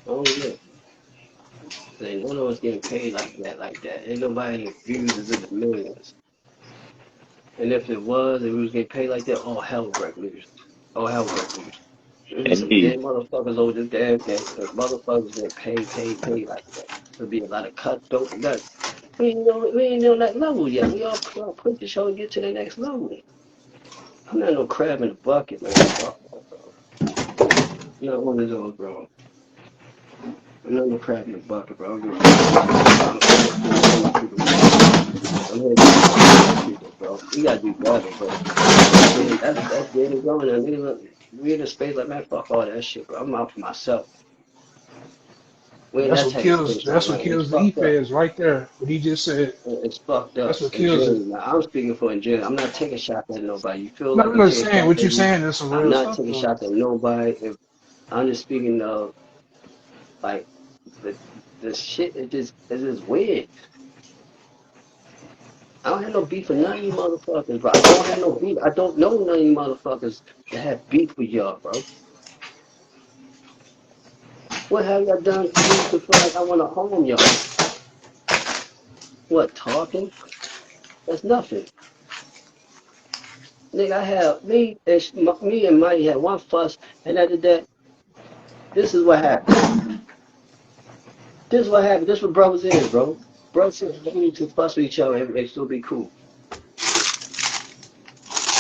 I don't get it. Ain't none of us getting paid like that, like that. Ain't nobody views is in the millions. And if it was, and we was getting paid like that, all hell would break loose. All hell would break loose. There'd be some Indeed. dead motherfuckers over this damn game because motherfuckers get paid like that. There'll be a lot of cutthroat nuts. We ain't on that level yet. We all push the show and get to the next level. I'm not no crab in the bucket, man. Fuck that, bro. I'm not one of those, bro. I'm not no crab in the bucket, bro. I don't give a fuck what you think. I'm here to show my people love. I'm here to support my people, bro. We gotta do better, but that's where it's going. And we in a space like, man, fuck all that shit, bro. I'm out for myself. We in That's that what type of kills. space right That's what now. It's kills the fucked up. e-feds right there. What he just said. It's fucked That's up. what And kills it. generally, now, I'm speaking for in general. I'm not taking shots at nobody. You feel No, like I'm I'm just taking saying shots what at you're me? saying is some I'm real not stuff taking though. shots at nobody. If I'm just speaking of like the the shit, it just weird. I don't have no beef with none of you motherfuckers, bro. I don't have no beef. I don't know none of you motherfuckers that have beef with y'all, bro. What have y'all done for me to feel like I want to harm y'all? What, talking? That's nothing. Nigga, I have me and Mighty had one fuss, and after that, this is what happened. This is what happened. This is what brothers is, bro. Brothers need to fuss with each other and they still be cool.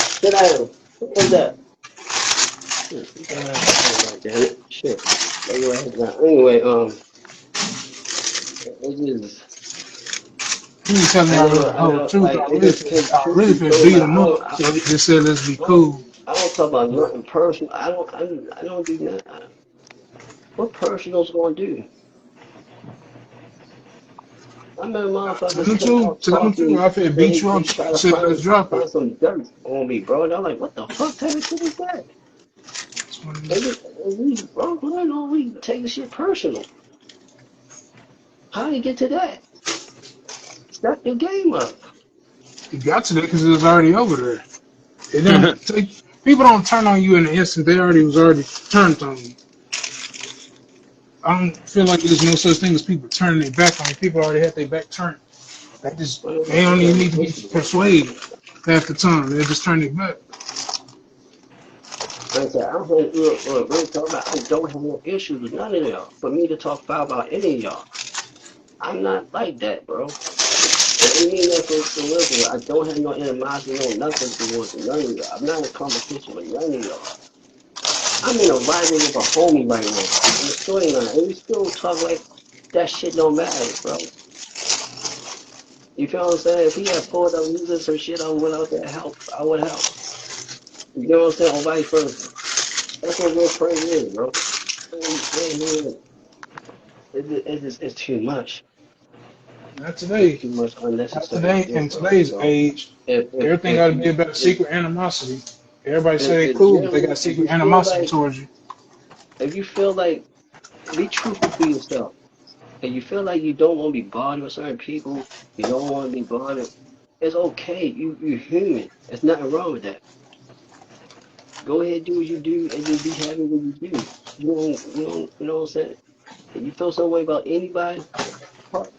Sit down. What was that? Shit, you got out of here, God damn it. Shit. Lay your ass down. Anyway, it just, He was telling y'all the I whole know, truth. like, it just, cause I truth really be could told, beat like, him up. So he just said, let's be I don't, cool. I don't talk about But nothing personal. I don't do nothing. What personal's gonna do? I remember motherfuckers come out tell him too, talking, I could beat you they up. try He to said, let's drop it. find some dirt on me, bro. And I'm like, what the fuck type of shit is that? That's when And we, bro, why don't we take the shit personal? How do you get to that? Step your game up. he got to that because it was already over there. It don't take, people don't turn on you in an instant. They was already turned on you. I don't feel like there's no such thing as people turning their back on you. People already had their back turned. They don't even need to be persuaded half the time. They just turn their back. Like I said, I'm here, look, real talk about, I don't have no issues with none of y'all. For me to talk foul about any of y'all, I'm not like that, bro. And I mean that for real, for real. I don't have no animosity, no nothing towards none of y'all. I'm not in competition with none of y'all. I'm in a rival with a homie right now in the storyline, and we still talk like that shit don't matter, bro. You feel what I'm saying? If he had pulled up using some shit, I went out there help. I would help. You know what I'm saying? Or vice versa. That's what real friends is, bro. It's too much. Not It's today. too much Not unnecessary today. shit, In bro. today's So age, everything got to be about a if secret animosity. Everybody say they if cool, but they generally got secret animosity towards you. if you feel like be truthful to yourself, and you feel like you don't want to be bothered with certain people, you don't want to be bothered. It's okay. You're human. There's nothing wrong with that. Go ahead, do what you do, and just be happy when you do. You know what I'm saying? If you feel some way about anybody,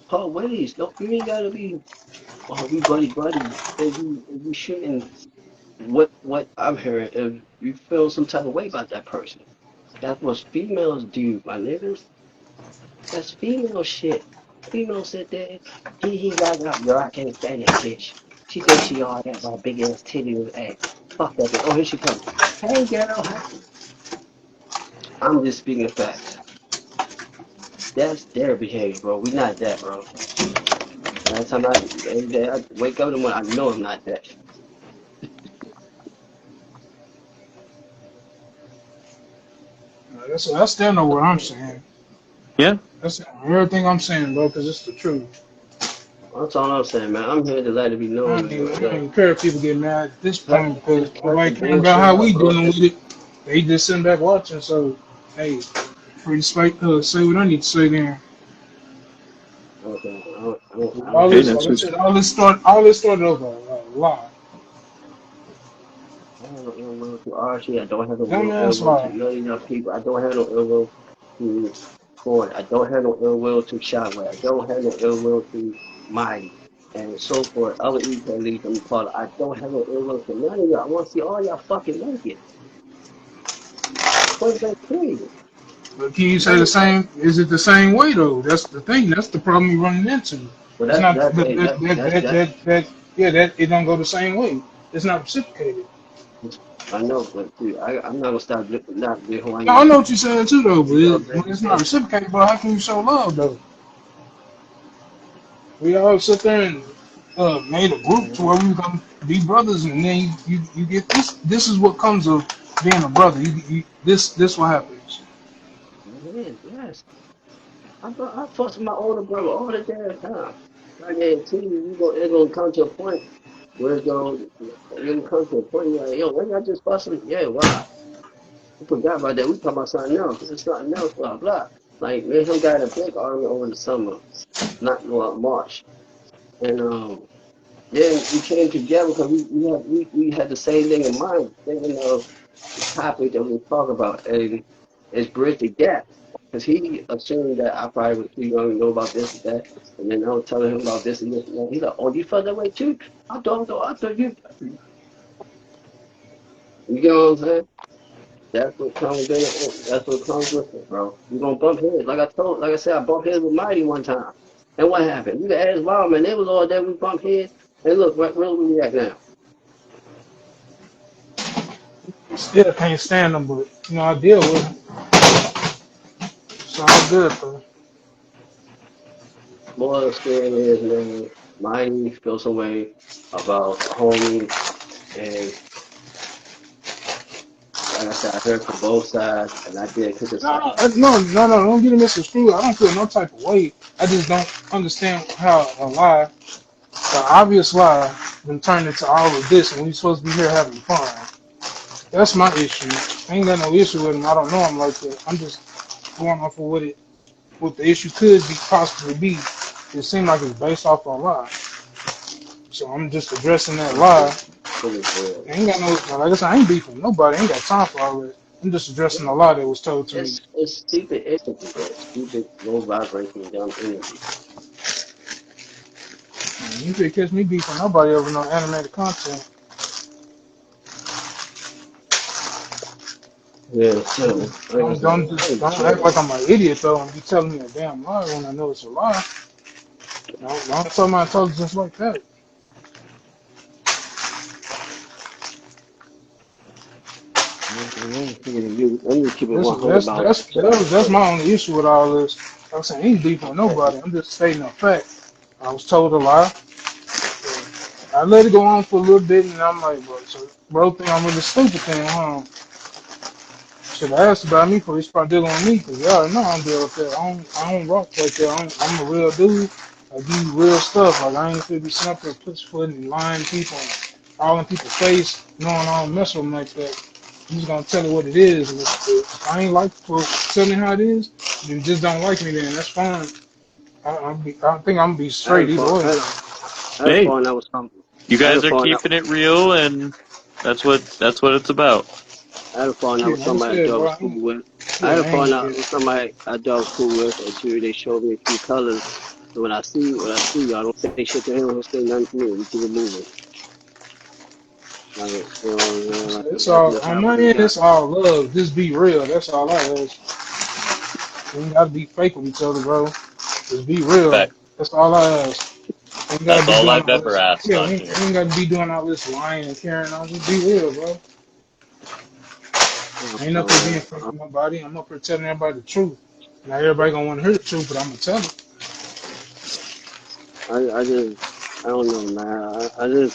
part ways. Don't you ain't gotta be. Oh, we buddy. If you shouldn't. What I'm hearing, if you feel some type of way about that person, that's what females do, my niggas. That's female shit. Female sit there, he got yo, I can't stand that bitch. She thinks she all that about big ass titty and ass. Fuck that bitch. Oh, here she comes. Hey girl, I'm just speaking facts. That's their behavior, bro. We not that, bro. Last time every day I wake up in the morning, I know I'm not that. I still know what I'm saying. Yeah. That's everything I'm saying, bro, because it's the truth. That's all I'm saying, man. I'm here to let it be known, man. I don't even care if people get mad at this point because Cut the nobody caring about bullshit how out, we bro. dealing with it. They just sitting back watching. So, hey, free to say what I need to say then. Okay, I don't All have Hey, this, no like that's I what. issue. said, all this started over a lie, I have no ill will to Archie. I don't have no ill dumbass will to lie. none of y'all people. I don't have no ill will to Ford. I don't have no ill will to Shotway. I don't have no ill will to Mighty. And so forth. Other equal leads I'm part of. I don't have no ill will to none of y'all. I want to see all y'all fucking naked. Point blank period. But can you say the None, same? Is it the same way though? That's the thing. That's the problem you're running into. well, It's not that's hey, that yeah, that it don't go the same way. It's not reciprocated. I know, but dude, I'm not gonna stop not being who I No, I am. know what you're saying too though, but You know what I'm when it's not saying? reciprocated, bro, how can you show love though? We all sit there and made a group to where we were gonna be brothers, and then you get this. This is what comes of being a brother. This what happens. Yes. I fuss with my older brother all the damn time. I guarantee it's gonna come to a point where it's gonna come to a point where like, yo, when I just fussing, yeah, why? I forgot about that. We talking about something else. It's something else, blah blah. Like me and him got in a big argument over the summer, not well, March, and then we came together because we had the same thing in mind, thinking of the topic that we talk about, and it's bridge the gap. Because he assumed that I probably was too young to know about this and that, and then I was telling him about this and this and that. He's like, "Oh, you felt that way too? I thought you." You get what I'm saying? That's what comes in it. That's what comes with it, bro. You gonna bump heads. Like I said, I bumped heads with Mighty one time. And what happened? You can ask Wild man. They was all there. We bumped heads. And look, where we at now? Still can't stand them, but I deal with them. It's all good though. More scared is, man. Mighty feels some way about a homie. And like I said, I heard from both sides. And I did criticize. No, don't get it misconstrued. I don't feel no type of way. I just don't understand how a lie, an obvious lie, been turned into all of this, and we supposed to be here having fun. That's my issue. I ain't got no issue with him. I don't know him like that. I'm just going off of what the issue could be possibly be. It seemed like it's based off a lie. So I'm just addressing that lie. I ain't got no, like I said, I ain't beefing with nobody. I ain't got time for all that. I'm just addressing the lie that was told to me. It's stupid energy, bro. Stupid, low vibration, dumb energy. You could catch me beefing nobody over no animated content. Yeah, so like I said, I ain't Don't act tripping. like I'm an idiot though and be telling me a damn lie when I know it's a lie. Don't tell my intelligence like that. I'm just keeping Listen, 100 about shit I that's say. my only issue with all this. Like I said, I ain't beefing with nobody. I'm just stating a fact. I was told a lie. I let it go on for a little bit, and I'm like, bro think I'm really stupid then, huh? Should have asked about me before he start dealing with me, because y'all know I don't deal with that. I don't rock like that. I'm a real dude. I give you real stuff. Like, I ain't finna be sitting up there pussyfooting and lying to people and all in people's face, knowing I don't mess with them like that. I'm just gonna tell it what it is. And if I ain't like for telling how it is, then just don't like me then. That's fine. I think I'm gonna be I had straight a either phone, way. I had a Hey, phone that was something. you I had a guys are phone that keeping it real, and that's what it's about. I had a phone out Yeah, with like I somebody I said, thought bro, was cool with. I yeah, had a I ain't, phone out yeah. with somebody I thought was cool with, and two, they showed me a few colors. So when I see, I don't say shit to him, I don't say nothing to me. We keep it moving. Like, you know what I'm saying? Like, It's that's all just on how my it is. end. It's all love. Just be real. That's all I ask. We ain't gotta be fake with each other, bro. Just be real. Fact. That's all I ask. Ain't gotta That's be all doing I've all ever this. asked Yeah, on here. we ain't gotta be doing all this lying and carrying on. Just be real, bro. I don't I ain't up know, here being man. fake with nobody. I'm up here telling everybody the truth. Not everybody gonna want to hear the truth, but I'm gonna tell it. I just, I don't know, man. I don't,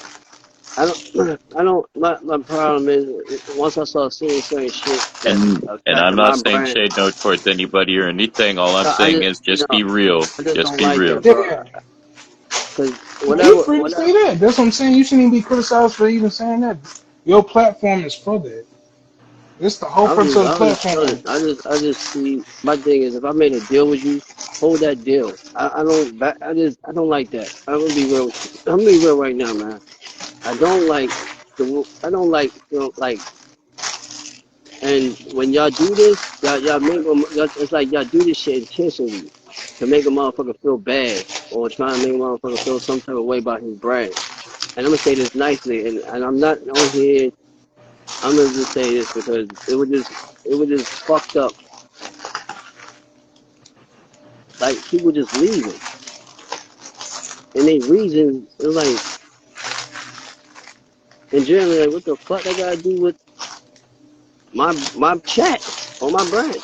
I don't. My problem is once I start seeing certain shit that's And I'm affecting my not saying brain. shade no towards anybody or anything. All I'm I saying just, is just be real. I just Just don't be like real. that, bro. Yeah. Cause No, you whatever, free to whatever. say that. That's what I'm saying. You shouldn't even be criticized for even saying that. Your platform is for that. It's the whole purpose of the I was just chilling. platform. I just see. My thing is, if I made a deal with you, hold that deal. I don't. I don't like that. I'm gonna be real with you. I'm gonna be real right now, man. I don't like I don't like, like. And when y'all do this, y'all make them. It's like y'all do this shit intentionally to make a motherfucker feel bad or try to make a motherfucker feel some type of way about his brand. And I'm gonna say this nicely, and I'm not on here. I'm gonna just say this because it was just fucked up. Like people just leaving, and they reason it's like, and generally, like, what the fuck that got to do with my chat or my brand?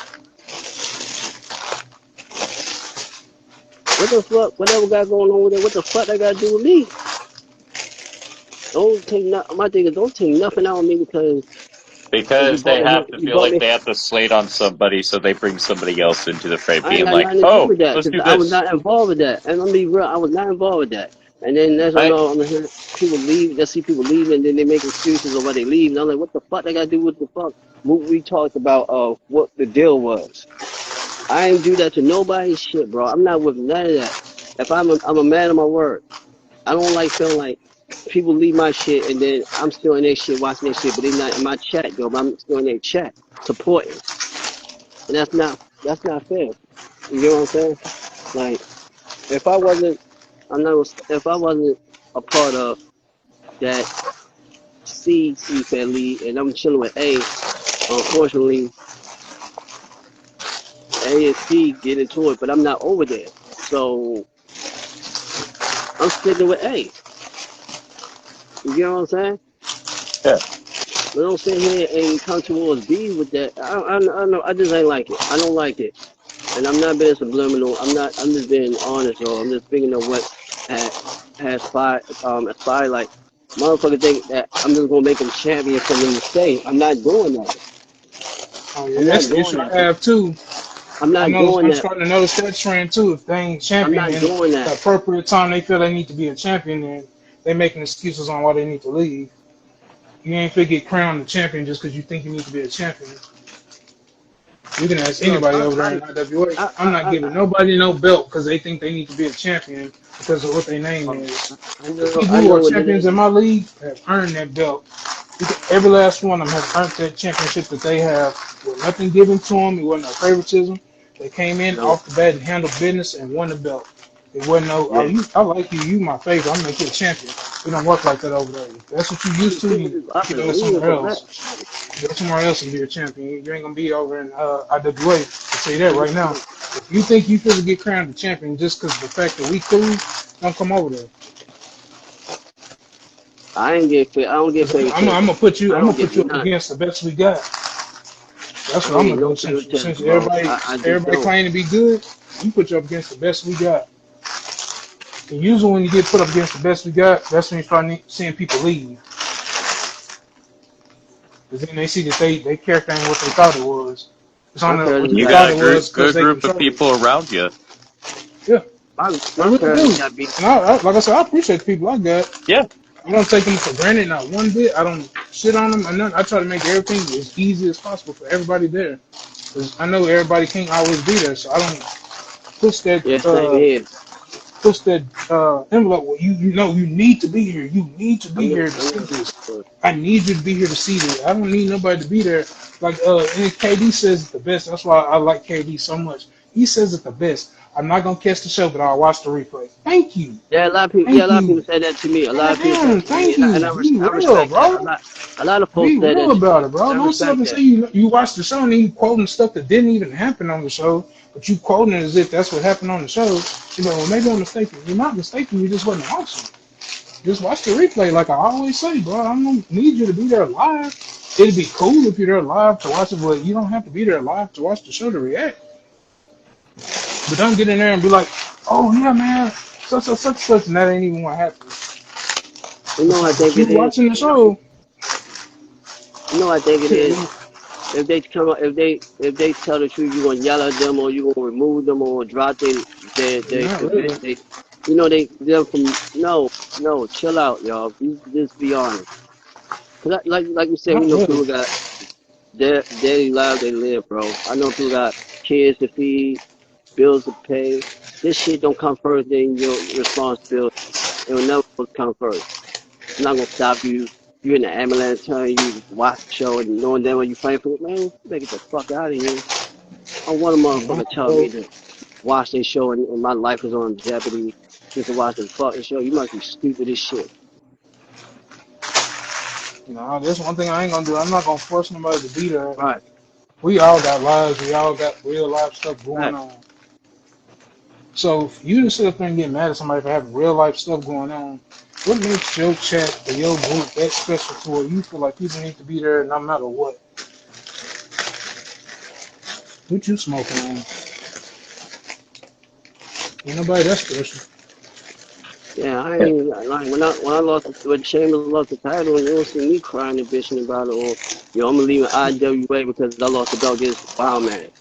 What the fuck? Whatever got going on with it, what the fuck that got to do with me? Don't take my thing is don't take nothing out of me because you Because bought they me have here. to You feel bought like me. they have to slate on somebody, so they bring somebody else into the frame, I ain't being got like, nothing to do "Oh, with that let's because do I was this." not involved with that. And I'm be real, I was not involved with that. And then as I I know, I'm hear people leave. I see people leave, and then they make excuses of why they leave. And I'm like, what the fuck they got to do with the fuck? What we talked about, what the deal was. I ain't do that to nobody. Shit, bro. I'm not with none of that. If I'm a man of my word. I don't like feeling like people leave my shit and then I'm still in their shit, watching their shit, but they not in my chat though. But I'm still in their chat, supporting, and that's not fair. You get what I'm saying? Like if I wasn't, I'm not. If I wasn't a part of that C said lead, and I'm chilling with A. Unfortunately, A and C get into it, but I'm not over there. So I'm sticking with A. You get what I'm saying? Yeah. We don't sit here and come towards B with that. I know. I just ain't like it. I don't like it, and I'm not being subliminal. I'm not. I'm just being honest, yo. I'm just thinking of what had aspired. Like motherfucker think that I'm just gonna make them champion for them to stay. I'm not doing that. Oh yeah, I'm not that's the doing issue that. I have too. I'm not doing I'm that. starting to notice that trend too. If they ain't I'm champion not in doing the that. appropriate time they feel they need to be a champion, then they making excuses on why they need to leave. You ain't fit get crowned the champion just because you think you need to be a champion. You can ask Look, anybody over there in IWA. I'm not giving I, nobody no belt because they think they need to be a champion because of what their name is. The people I who know are what it champions is. in my league have earned that belt. Every last one of them have earned that championship that they have with nothing given to them. It wasn't no favoritism. They came in No, off the bat and handled business and won the belt. It wasn't no, oh, yeah. I like you, you my favorite, I'm gonna make you a champion. It don't work like that over there. If that's what you used to, People you just up can and go leaving somewhere for that. else. Go somewhere else and be a champion. You ain't gonna be over in IWA. I'll say that right now. If you think you could get crowned a champion just because of the fact that we cool, don't come over there. I ain't get fit. I don't get Cause I'm favoritism. gonna put you, I I'm don't gonna get put you up none. against the best we got. That's I what don't I'm get gonna no do since favoritism, bro. I just everybody don't. claim to be good. You put you up against the best we got. And usually when you get put up against the best we got, that's when you start seeing people leave. Because then they see that their character ain't what they thought it was. It's My only what cousin they You got thought got it a was because good they group of control it. people around you. Yeah, they my really cousin do. got beat. And like I said, I appreciate the people I got. Yeah. I don't take them for granted, not one bit. I don't shit on them. I try to make everything as easy as possible for everybody there. Because I know everybody can't always be there, so I don't push that Yeah, same here. envelope where you know you need to be here. You need to be here to I'm see just, this. I need you to be here to see this. I don't need nobody to be there. Like and KD says it the best. That's why I like KD so much. He says it the best. I'm not gonna catch the show, but I'll watch the replay. Thank you. yeah, a lot of people. Yeah, a Thank lot of people you. say that to me. A lot of people say Goddamn, that to me, thank you. Be I real, respect that. bro. A lot of folks Be say real that to about me. it, bro. I Don't sit up respect and say that. you watched the show and you quoting stuff that didn't even happen on the show, but you quoting it as if that's what happened on the show. You know, well, maybe I'm mistaken. You're not mistaken. You just wasn't watching. Just watch the replay, like I always say, bro. I don't need you to be there live. It'd be cool if you're there live to watch it, but you don't have to be there live to watch the show to react. But don't get in there and be like, "Oh yeah, man, such," and that ain't even what happened. You know, It's what I like, but think you it is. watching the show. You know, what I think it Shit, is. If they come up, if they tell the truth, you gonna yell at them or you gonna remove them or drop they not submit really. they, you know they them from no chill out y'all. You just be honest. Cause like you said, we Not know really. people got their daily lives they live, bro. I know people got kids to feed, bills to pay. This shit don't come first than your responsibility. It will never come first. I'm not gonna stop you. You in the ambulance telling you to watch the show and knowing that when you fight for it, man, better get the fuck out of here. I want a motherfucker telling me Bro, to watch this show and my life is on jeopardy just to watch this fucking show. You must be stupid as shit. no, there's one thing I ain't gonna do. I'm not gonna force nobody to be there. Right, We all got lives. We all got real life stuff going right. on. So for you to sit up there and get mad at somebody for having real life stuff going on, what makes your chat or your group that special to where you feel like people need to be there no matter what? What you smoking on? Ain't nobody that special. Yeah, I ain't like when I lost when Chambers lost the title, you don't see me crying and bitching about it or I'm gonna leave an IWA because I lost the belt against Wild Man.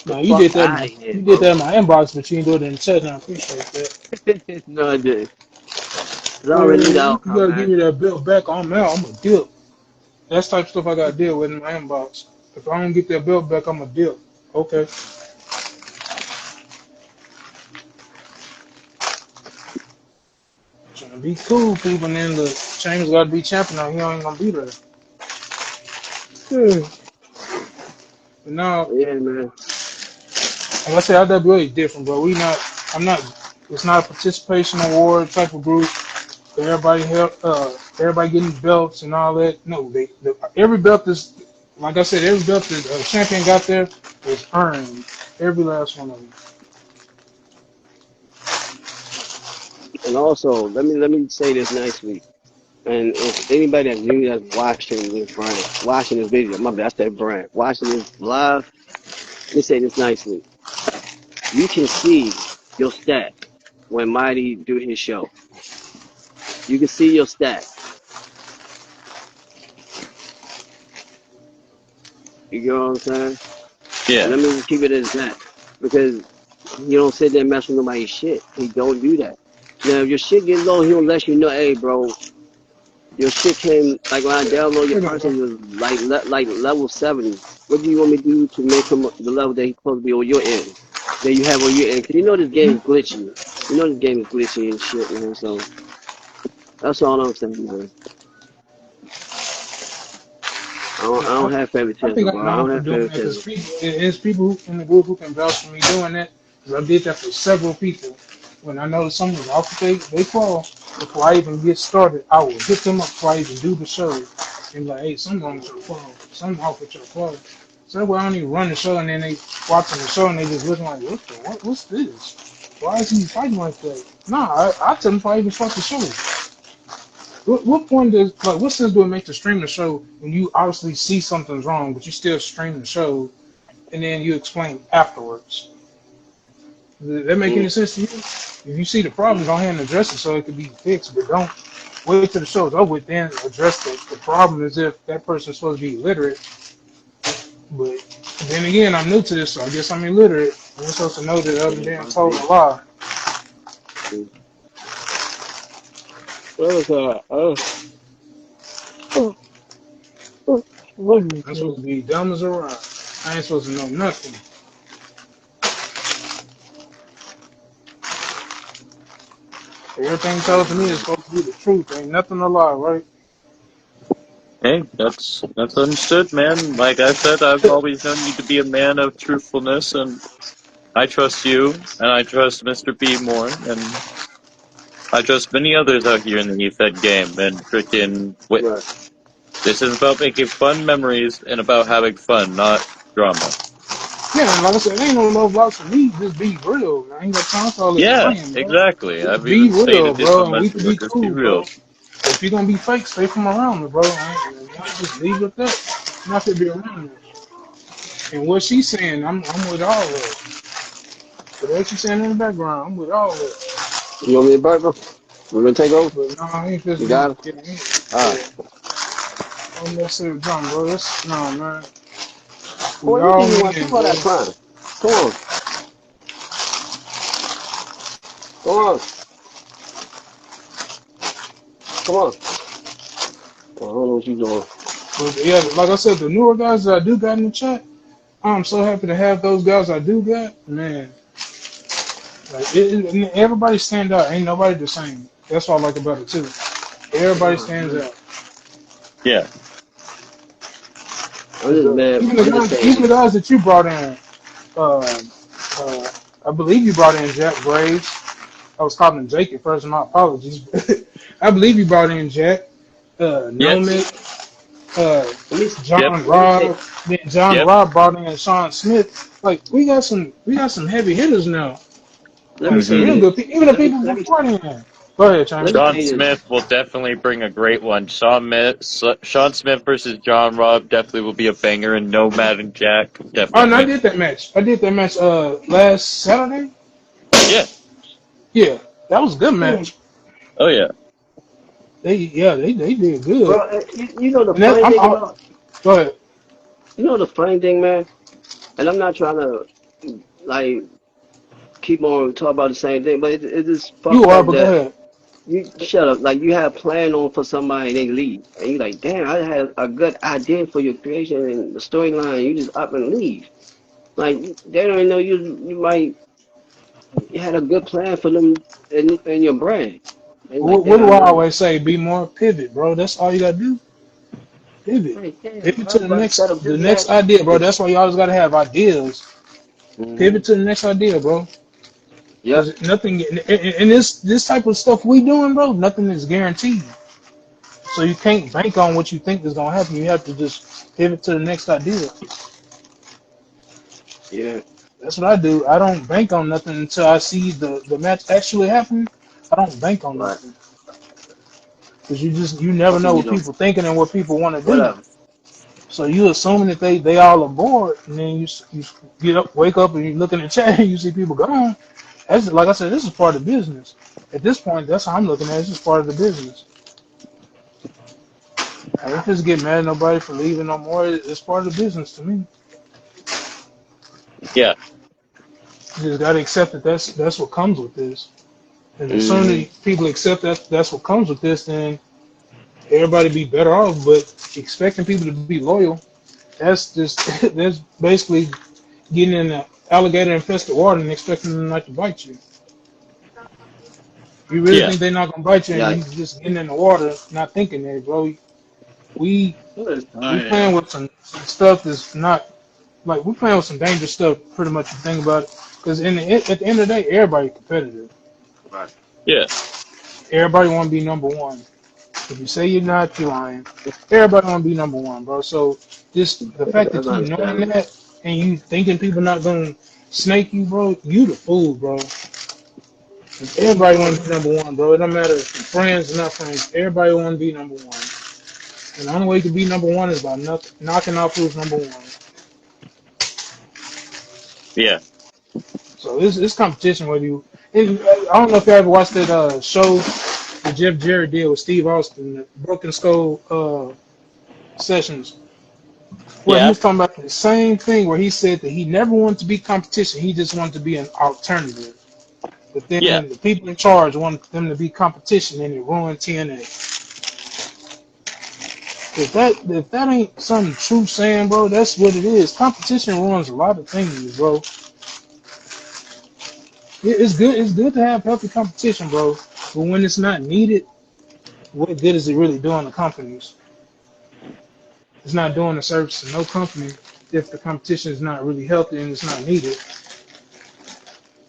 The No, you fuck did that in out my of here, you did bro. that in my inbox, but you didn't do it in the chat, and I appreciate that. No, I didn't. 'Cause I already knew the You outcome, gotta give man. me that bill back on now. I'm a dip. That's the type of stuff I gotta deal with in my inbox. If I don't get that bill back, I'm a dip. Okay. Trying to be cool, people, and then the James gotta be champion now. He ain't gonna be there. Hmm. But now, Yeah, man. like I said, IWA is different, bro. I'm not, it's not a participation award type of group. Everybody help, everybody getting belts and all that. No, every belt is, like I said, every belt that a champion got there was earned. Every last one of them. And also, let me say this nicely. And if anybody that's new that's watching this brand, watching this video, my bad, I said brand, watching this live, let me say this nicely. You can see your stats when Mighty do his show. You can see your stats. You get what I'm saying? And Yeah. let me just keep it as that. Because he don't sit there and mess with nobody's shit. He don't do that. Now, if your shit get low, he'll let you know, hey, bro, your shit came, like when I download your Here you go, person, bro. it was like level 70. What do you want me to do to make him the level that he's supposed to be on your end? That you have on your end? Because you know this game is glitchy. You know this game is glitchy and shit, man. So that's all I'm saying, man. I don't I, have I think favoritism, I'm bro. I known don't for have doing that because favoritism. it's people in the group who can vouch for me doing that. Because I did that for several people. When I noticed someone was off they fall, before I even get started, I will hit them up before I even do the show. And like, hey, something wrong with your fall. Something off with your fall. So that way I don't even run the show and then they watching the show and they just looking like, what's this? Why is he fighting like that? Nah, I tell them before I even start the show. What point does what sense do it make to stream the show when you obviously see something's wrong, but you still stream the show and then you explain afterwards? Does that make any Mm, sense to you? If you see the problem, go ahead and address it so it can be fixed, but don't wait till the show's over with then address the problem as if that person's supposed to be illiterate. But then again, I'm new to this, so I guess I'm illiterate. I'm supposed to know that other yeah, than bro. told a lie. Mm. What was oh, I'm supposed to be dumb as a rock. I ain't supposed to know nothing. Everything told to me is supposed to be the truth. Ain't nothing to lie, right? Hey, that's understood, man. Like I said, I've always known you to be a man of truthfulness, and I trust you, and I trust Mr. B more, and I trust many others out here in the EFED game. And freaking, right. this is about making fun memories and about having fun, not drama. Yeah, and like I said, ain't no love lost for me. Just be real, man. I ain't got time for all this Yeah, playing, bro. exactly. Just I've be even real, stated this bro, on and we can Messenger. be Just be cool, real. bro. If you're gonna be fake, stay from around me, bro. I just leave it at that. I'm not gonna be around you. And what she's saying, I'm with all of it. But what she's saying in the background, I'm with all of it. You want me to burger? We gonna take over? But no, I ain't just You be, got it? yeah, All yeah. right. I'm necessarily drunk, bro. That's no, man. We Boy, look at all you want keep men, all bro. that crying. Come on. Come on. Come on. Well, I don't know what you doing. But yeah, like I said, the newer guys that I do got in the chat, I'm so happy to have those guys I do got, man. Like everybody stand out. Ain't nobody the same. That's what I like about it too. Everybody Nah, stands man. out. Yeah. I'm just mad. I'm just Even the saying. guys that you brought in, uh, uh, I believe you brought in Jack Graves. I was calling him Jake at first. My apologies. I believe you brought in Jack, Yes. Nomad, uh, Let me Yep. John let me say. Robb. Then John Yep. Robb brought in Sean Smith. Like we got some heavy hitters now. Let me Like some say Hmm. real this. good people. Even the Let me people let me before then. Go ahead, let China. me Sean say this. Smith will definitely bring a great one. Sean Smith versus John Robb definitely will be a banger, and Nomad and Jack Oh, and I definitely. did that match. I did that match last Saturday. Yeah. Yeah, that was a good match. Oh yeah. They did good. Bro, you know the And that funny I'm thing out. about Go ahead. you know the funny thing, man. And I'm not trying to like keep on talking about the same thing, but it's just You fucked are, up but go that ahead. you shut up. Like you have planned on for somebody and they leave, and you like, damn, I had a good idea for your creation and the storyline. You just up and leave. Like they don't even know you might you had a good plan for them in your brain. And you like, What damn, do I I know. always say? Be more pivot, bro. That's all you gotta do. Pivot. Like, damn, Pivot I to was about to set up the this next match. idea, bro. That's why you always gotta have ideas. Hmm. Pivot to the next idea, bro. Yep. Because nothing in this type of stuff we doing, bro. Nothing is guaranteed. So you can't bank on what you think is gonna happen. You have to just pivot to the next idea. Yeah. That's what I do. I don't bank on nothing until I see the match actually happen. I don't bank on Right. nothing because you never So know you what know, people thinking and what people want to do. whatever. So you assuming that they all are bored, and then you get up, wake up, and you look in the chat and you see people gone. That's like I said, this is part of the business. At this point, that's how I'm looking at it. It's just part of the business. I don't just get mad at nobody for leaving no more. It's part of the business to me. Yeah. You just gotta accept that that's what comes with this. And as soon Mm-hmm. as people accept that that's what comes with this, then everybody be better off. But expecting people to be loyal, that's just that's basically getting in the alligator infested water and expecting them not to bite you. You really Yeah. think they're not gonna bite you, and Yeah. you just getting in the water, not thinking that, bro. We we playing with some stuff that's not like we playing with some dangerous stuff. Pretty much, you think about it, because at the end of the day, everybody competitive. Right. Yeah. Everybody want to be number one. If you say you're not, you're lying. Everybody want to be number one, bro. So just the fact That's that you knowing understandable. that and you thinking people not gonna snake you, bro, you the fool, bro. Everybody want to be number one, bro. It don't matter if you're friends or not friends. Everybody want to be number one. And the only way you can be number one is by knocking out who's number one. Yeah. So it's competition with you. And I don't know if you ever watched that show that Jeff Jarrett did with Steve Austin, the Broken Skull sessions, where he Yeah. was talking about the same thing, where he said that he never wanted to be competition. He just wanted to be an alternative. But Yeah. then the people in charge wanted them to be competition, and it ruined TNA. If that ain't something true saying, bro, that's what it is. Competition ruins a lot of things, bro. It's good. It's good to have healthy competition, bro. But when it's not needed, what good is it really doing to companies? It's not doing a service to no company if the competition is not really healthy and it's not needed. It's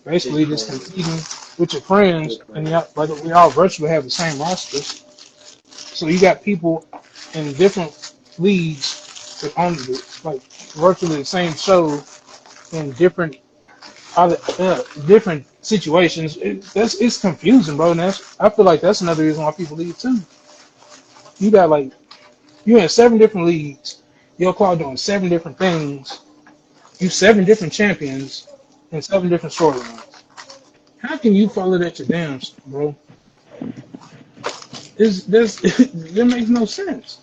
Basically, just crazy. competing with your friends, It's and crazy. like we all virtually have the same rosters. So you got people in different leagues that own like virtually the same show in different situations. It's confusing, bro. And I feel like that's another reason why people leave too. You got like you're in 7 different leagues. Your cloud doing 7 different things. You 7 different champions and 7 different storylines. How can you follow that to damn, bro? That makes no sense.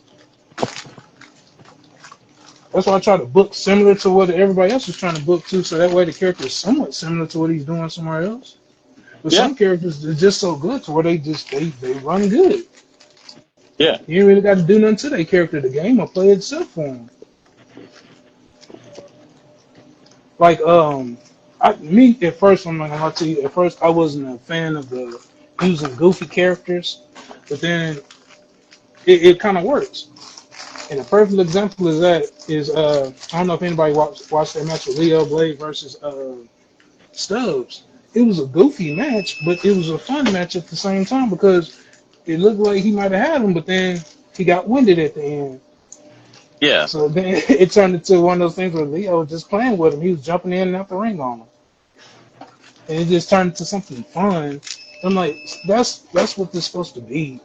That's why I try to book similar to what everybody else is trying to book too, so that way the character is somewhat similar to what he's doing somewhere else. But Yeah. some characters are just so good to where they run good. Yeah. You ain't really got to do nothing to their character. The game will play itself for them. Like me at first, I'm not gonna lie to you. At first, I wasn't a fan of the using goofy characters, but then it kind of works. And a perfect example is I don't know if anybody watched that match with Leo Blade versus Stubbs. It was a goofy match, but it was a fun match at the same time because it looked like he might have had him, but then he got winded at the end. Yeah. So then it turned into one of those things where Leo was just playing with him. He was jumping in and out the ring on him, and it just turned into something fun. I'm like, that's what this is supposed to be.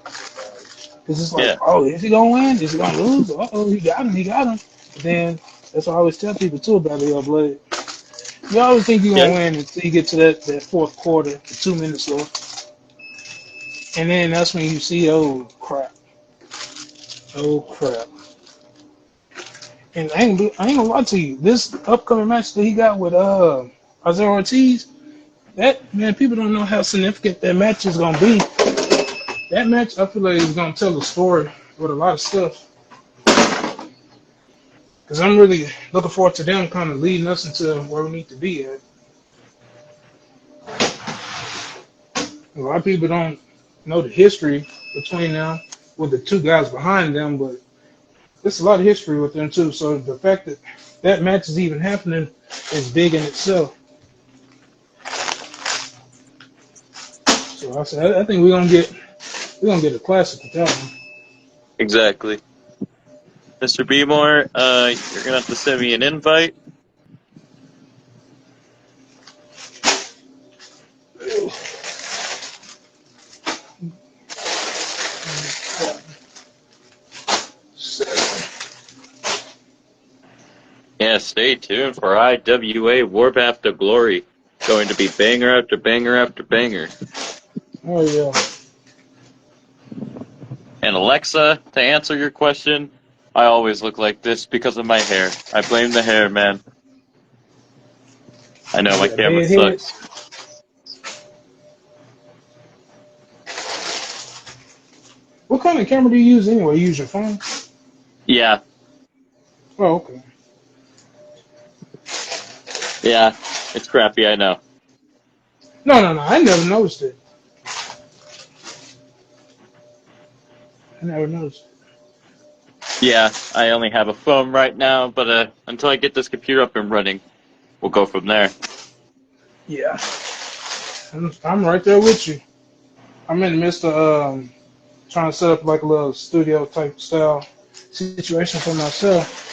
Cause it's like, Yeah. oh, is he gonna win? Is he gonna lose? Oh, he got him. He got him. But then that's what I always tell people too about Leo Blade. You always think you're Yeah. gonna win until you get to that fourth quarter, the 2 minutes left, and then that's when you see, oh crap. And I ain't gonna lie to you. This upcoming match that he got with Isaiah Ortiz, that man, people don't know how significant that match is gonna be. That match, I feel like is gonna tell a story with a lot of stuff. Because I'm really looking forward to them kind of leading us into where we need to be at. A lot of people don't know the history between them with the two guys behind them, but there's a lot of history with them too. So the fact that that match is even happening is big in itself. So I said, I think we're gonna get a classic with that one. Exactly. Mr. Beemore, you're gonna have to send me an invite. Yeah, stay tuned for IWA Warp After Glory. Going to be banger after banger after banger. Oh yeah. And Alexa, to answer your question, I always look like this because of my hair. I blame the hair, man. I know my You got a camera dead head. sucks. What kind of camera do you use anyway? You use your phone? Yeah, Oh, okay. yeah, it's crappy, I know. No. I never noticed it. I never noticed it. Yeah, I only have a phone right now, but until I get this computer up and running, we'll go from there. Yeah. I'm right there with you. I'm in the midst of trying to set up like a little studio type style situation for myself.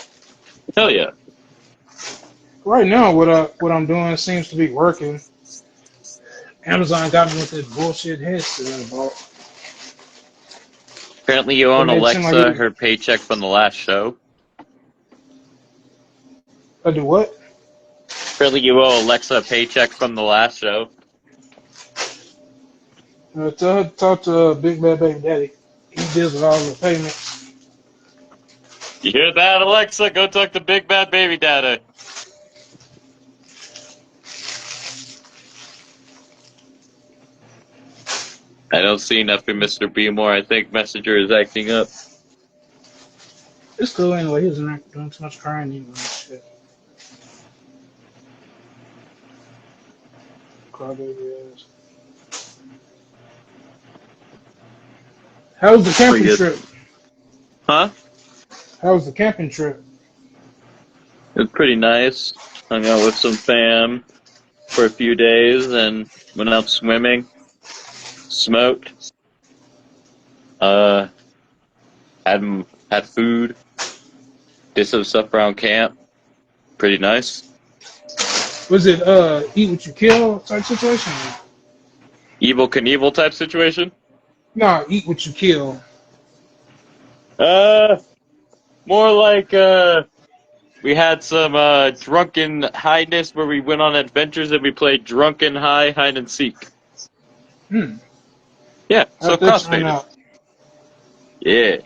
Hell yeah. Right now, what I'm doing seems to be working. Amazon got me with that bullshit headset I bought. Apparently you They own made it seem like it Alexa was. her paycheck from the last show. I do what? Apparently you owe Alexa a paycheck from the last show. Talk to Big Bad Baby Daddy. He deals with all the payments. You hear that, Alexa? Go talk to Big Bad Baby Data. I don't see nothing, Mr. Beemore. I think Messenger is acting up. It's cool anyway. He wasn't doing too much crying anyway. Shit. Crybaby ass. How was the Pretty camping good. trip? Huh? How was the camping trip? It was pretty nice. Hung out with some fam for a few days and went out swimming. Smoked. Uh, had food. Did some stuff around camp. Pretty nice. Was it eat what you kill type situation? Evil Knievel type situation. No, eat what you kill. Uh, More like we had some drunken highness where we went on adventures and we played drunken hide and seek. Hmm. Yeah, so How'd that turn crossfaded. out? Yeah,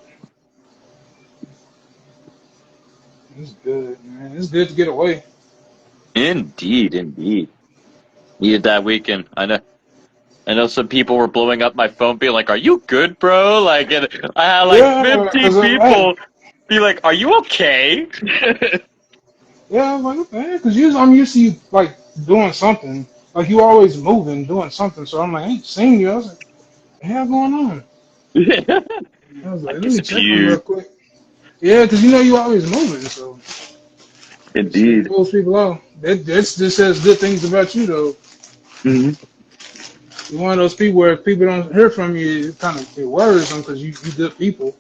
It's good, man. It's good to get away. indeed. Needed that weekend. I know some people were blowing up my phone, being like, "Are you good, bro?" Like, and I had like Yeah, 50 cause people be like, "Are you okay?" yeah, I was like, okay, because usually I'm used to you like doing something. Like you always moving, doing something. So I'm like, I ain't seen you. I was like, what the hell going on? I was I like, let me check on real disappeared. quick. Yeah, because you know you always moving, so that shit Indeed. throws people off. That's just says good things about you though. Hmm. You're one of those people where if people don't hear from you, it worries them because you good people.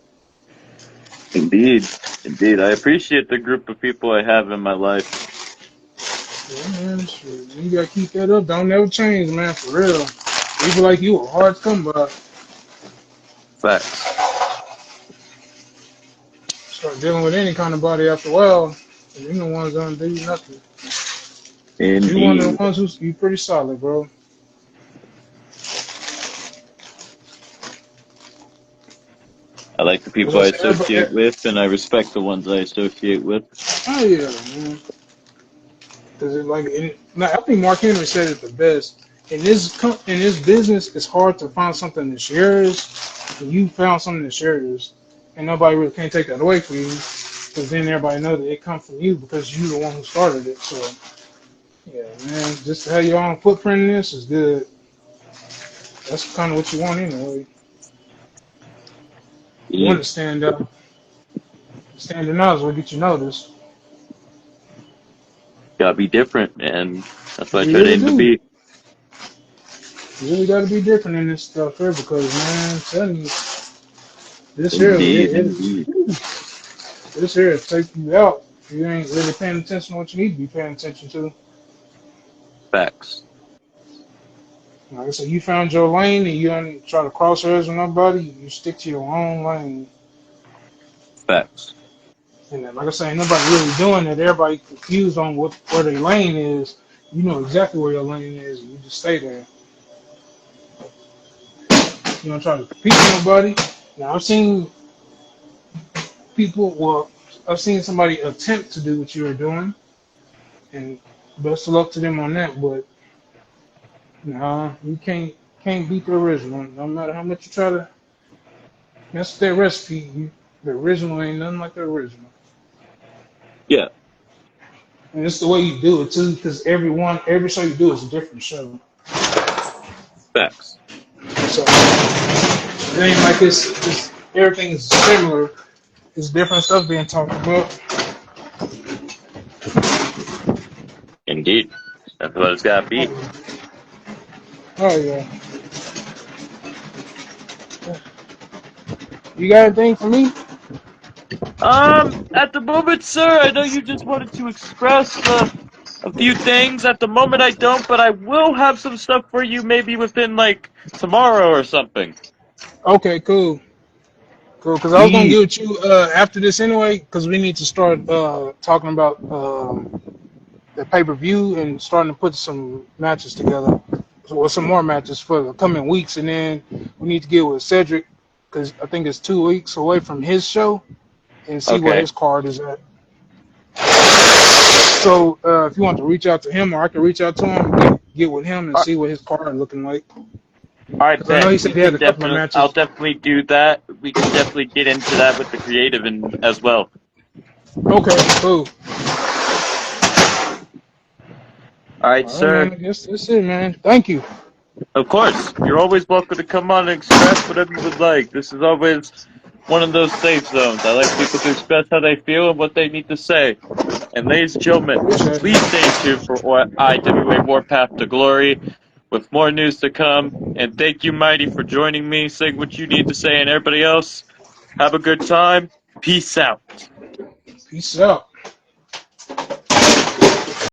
Indeed. I appreciate the group of people I have in my life. Yeah, man, shit. You gotta keep that up. Don't never change, man, for real. People like you are hard to come by. Facts. Start dealing with any kind of body after a while, and you the ones that don't do nothing. You one of Indeed. the ones who's you pretty solid, bro. I like the As people I I say, associate with, and I respect the ones I associate with. oh yeah, man. Because I think Mark Henry said it the best. In this business, it's hard to find something that's yours. And you found something that's yours, and nobody really can't take that away from you. Because then everybody know that it comes from you because you're the one who started it. So yeah, man, just to have your own footprint in this is good. That's kind of what you want anyway. You want Yeah. to stand out. Standing out is what get you noticed. Gotta be different, and that's what I You try to really aim to do. be. You really got to be different in this stuff here because, man, I'm telling you, This here, Indeed, indeed. this here will take you out if you ain't really paying attention to what you need to be paying attention to. Facts. Like I said, you found your lane and you don't try to cross hairs with nobody. You stick to your own lane. Facts. And then, like I said, ain't nobody really doing it. Everybody confused on where their lane is. You know exactly where your lane is. And you just stay there. You don't try to compete with nobody. Now I've seen people. Well, I've seen somebody attempt to do what you were doing, and best of luck to them on that. But nah, you can't beat the original. No matter how much you try to mess with that recipe, the original ain't nothing like the original. Yeah. And it's the way you do it too, because every show you do is a different show. Facts. So it ain't like it's everything is similar. It's different stuff being talked about. Indeed. That's what it's gotta be. Oh yeah. You got anything for me? At the moment, sir, I know you just wanted to express a few things. At the moment, I don't, but I will have some stuff for you maybe within, like, tomorrow or something. Okay, cool. Cool, because I was gonna We, get with you after this anyway, because we need to start talking about the pay-per-view and starting to put some matches together, or some more matches for the coming weeks, and then we need to get with Cedric, because I think it's 2 weeks away from his show, and see what okay. his card is at. So if you want to reach out to him, or I can reach out to him, get with him and All see what his card looking like. right, Because I know he bet. said he had a couple of I'll matches. definitely do that. We can definitely get into that with the creative and as well. Okay, cool. All right, All right, sir. man. I guess that's it, man. Thank you. Of course, you're always welcome to come on and express whatever you would like. This is always one of those safe zones. I like people to express how they feel and what they need to say. And ladies and gentlemen, Appreciate please it. stay tuned for IWA Warpath to Glory with more news to come. And thank you, Mighty, for joining me, saying what you need to say, and everybody else, have a good time. Peace out. Peace out.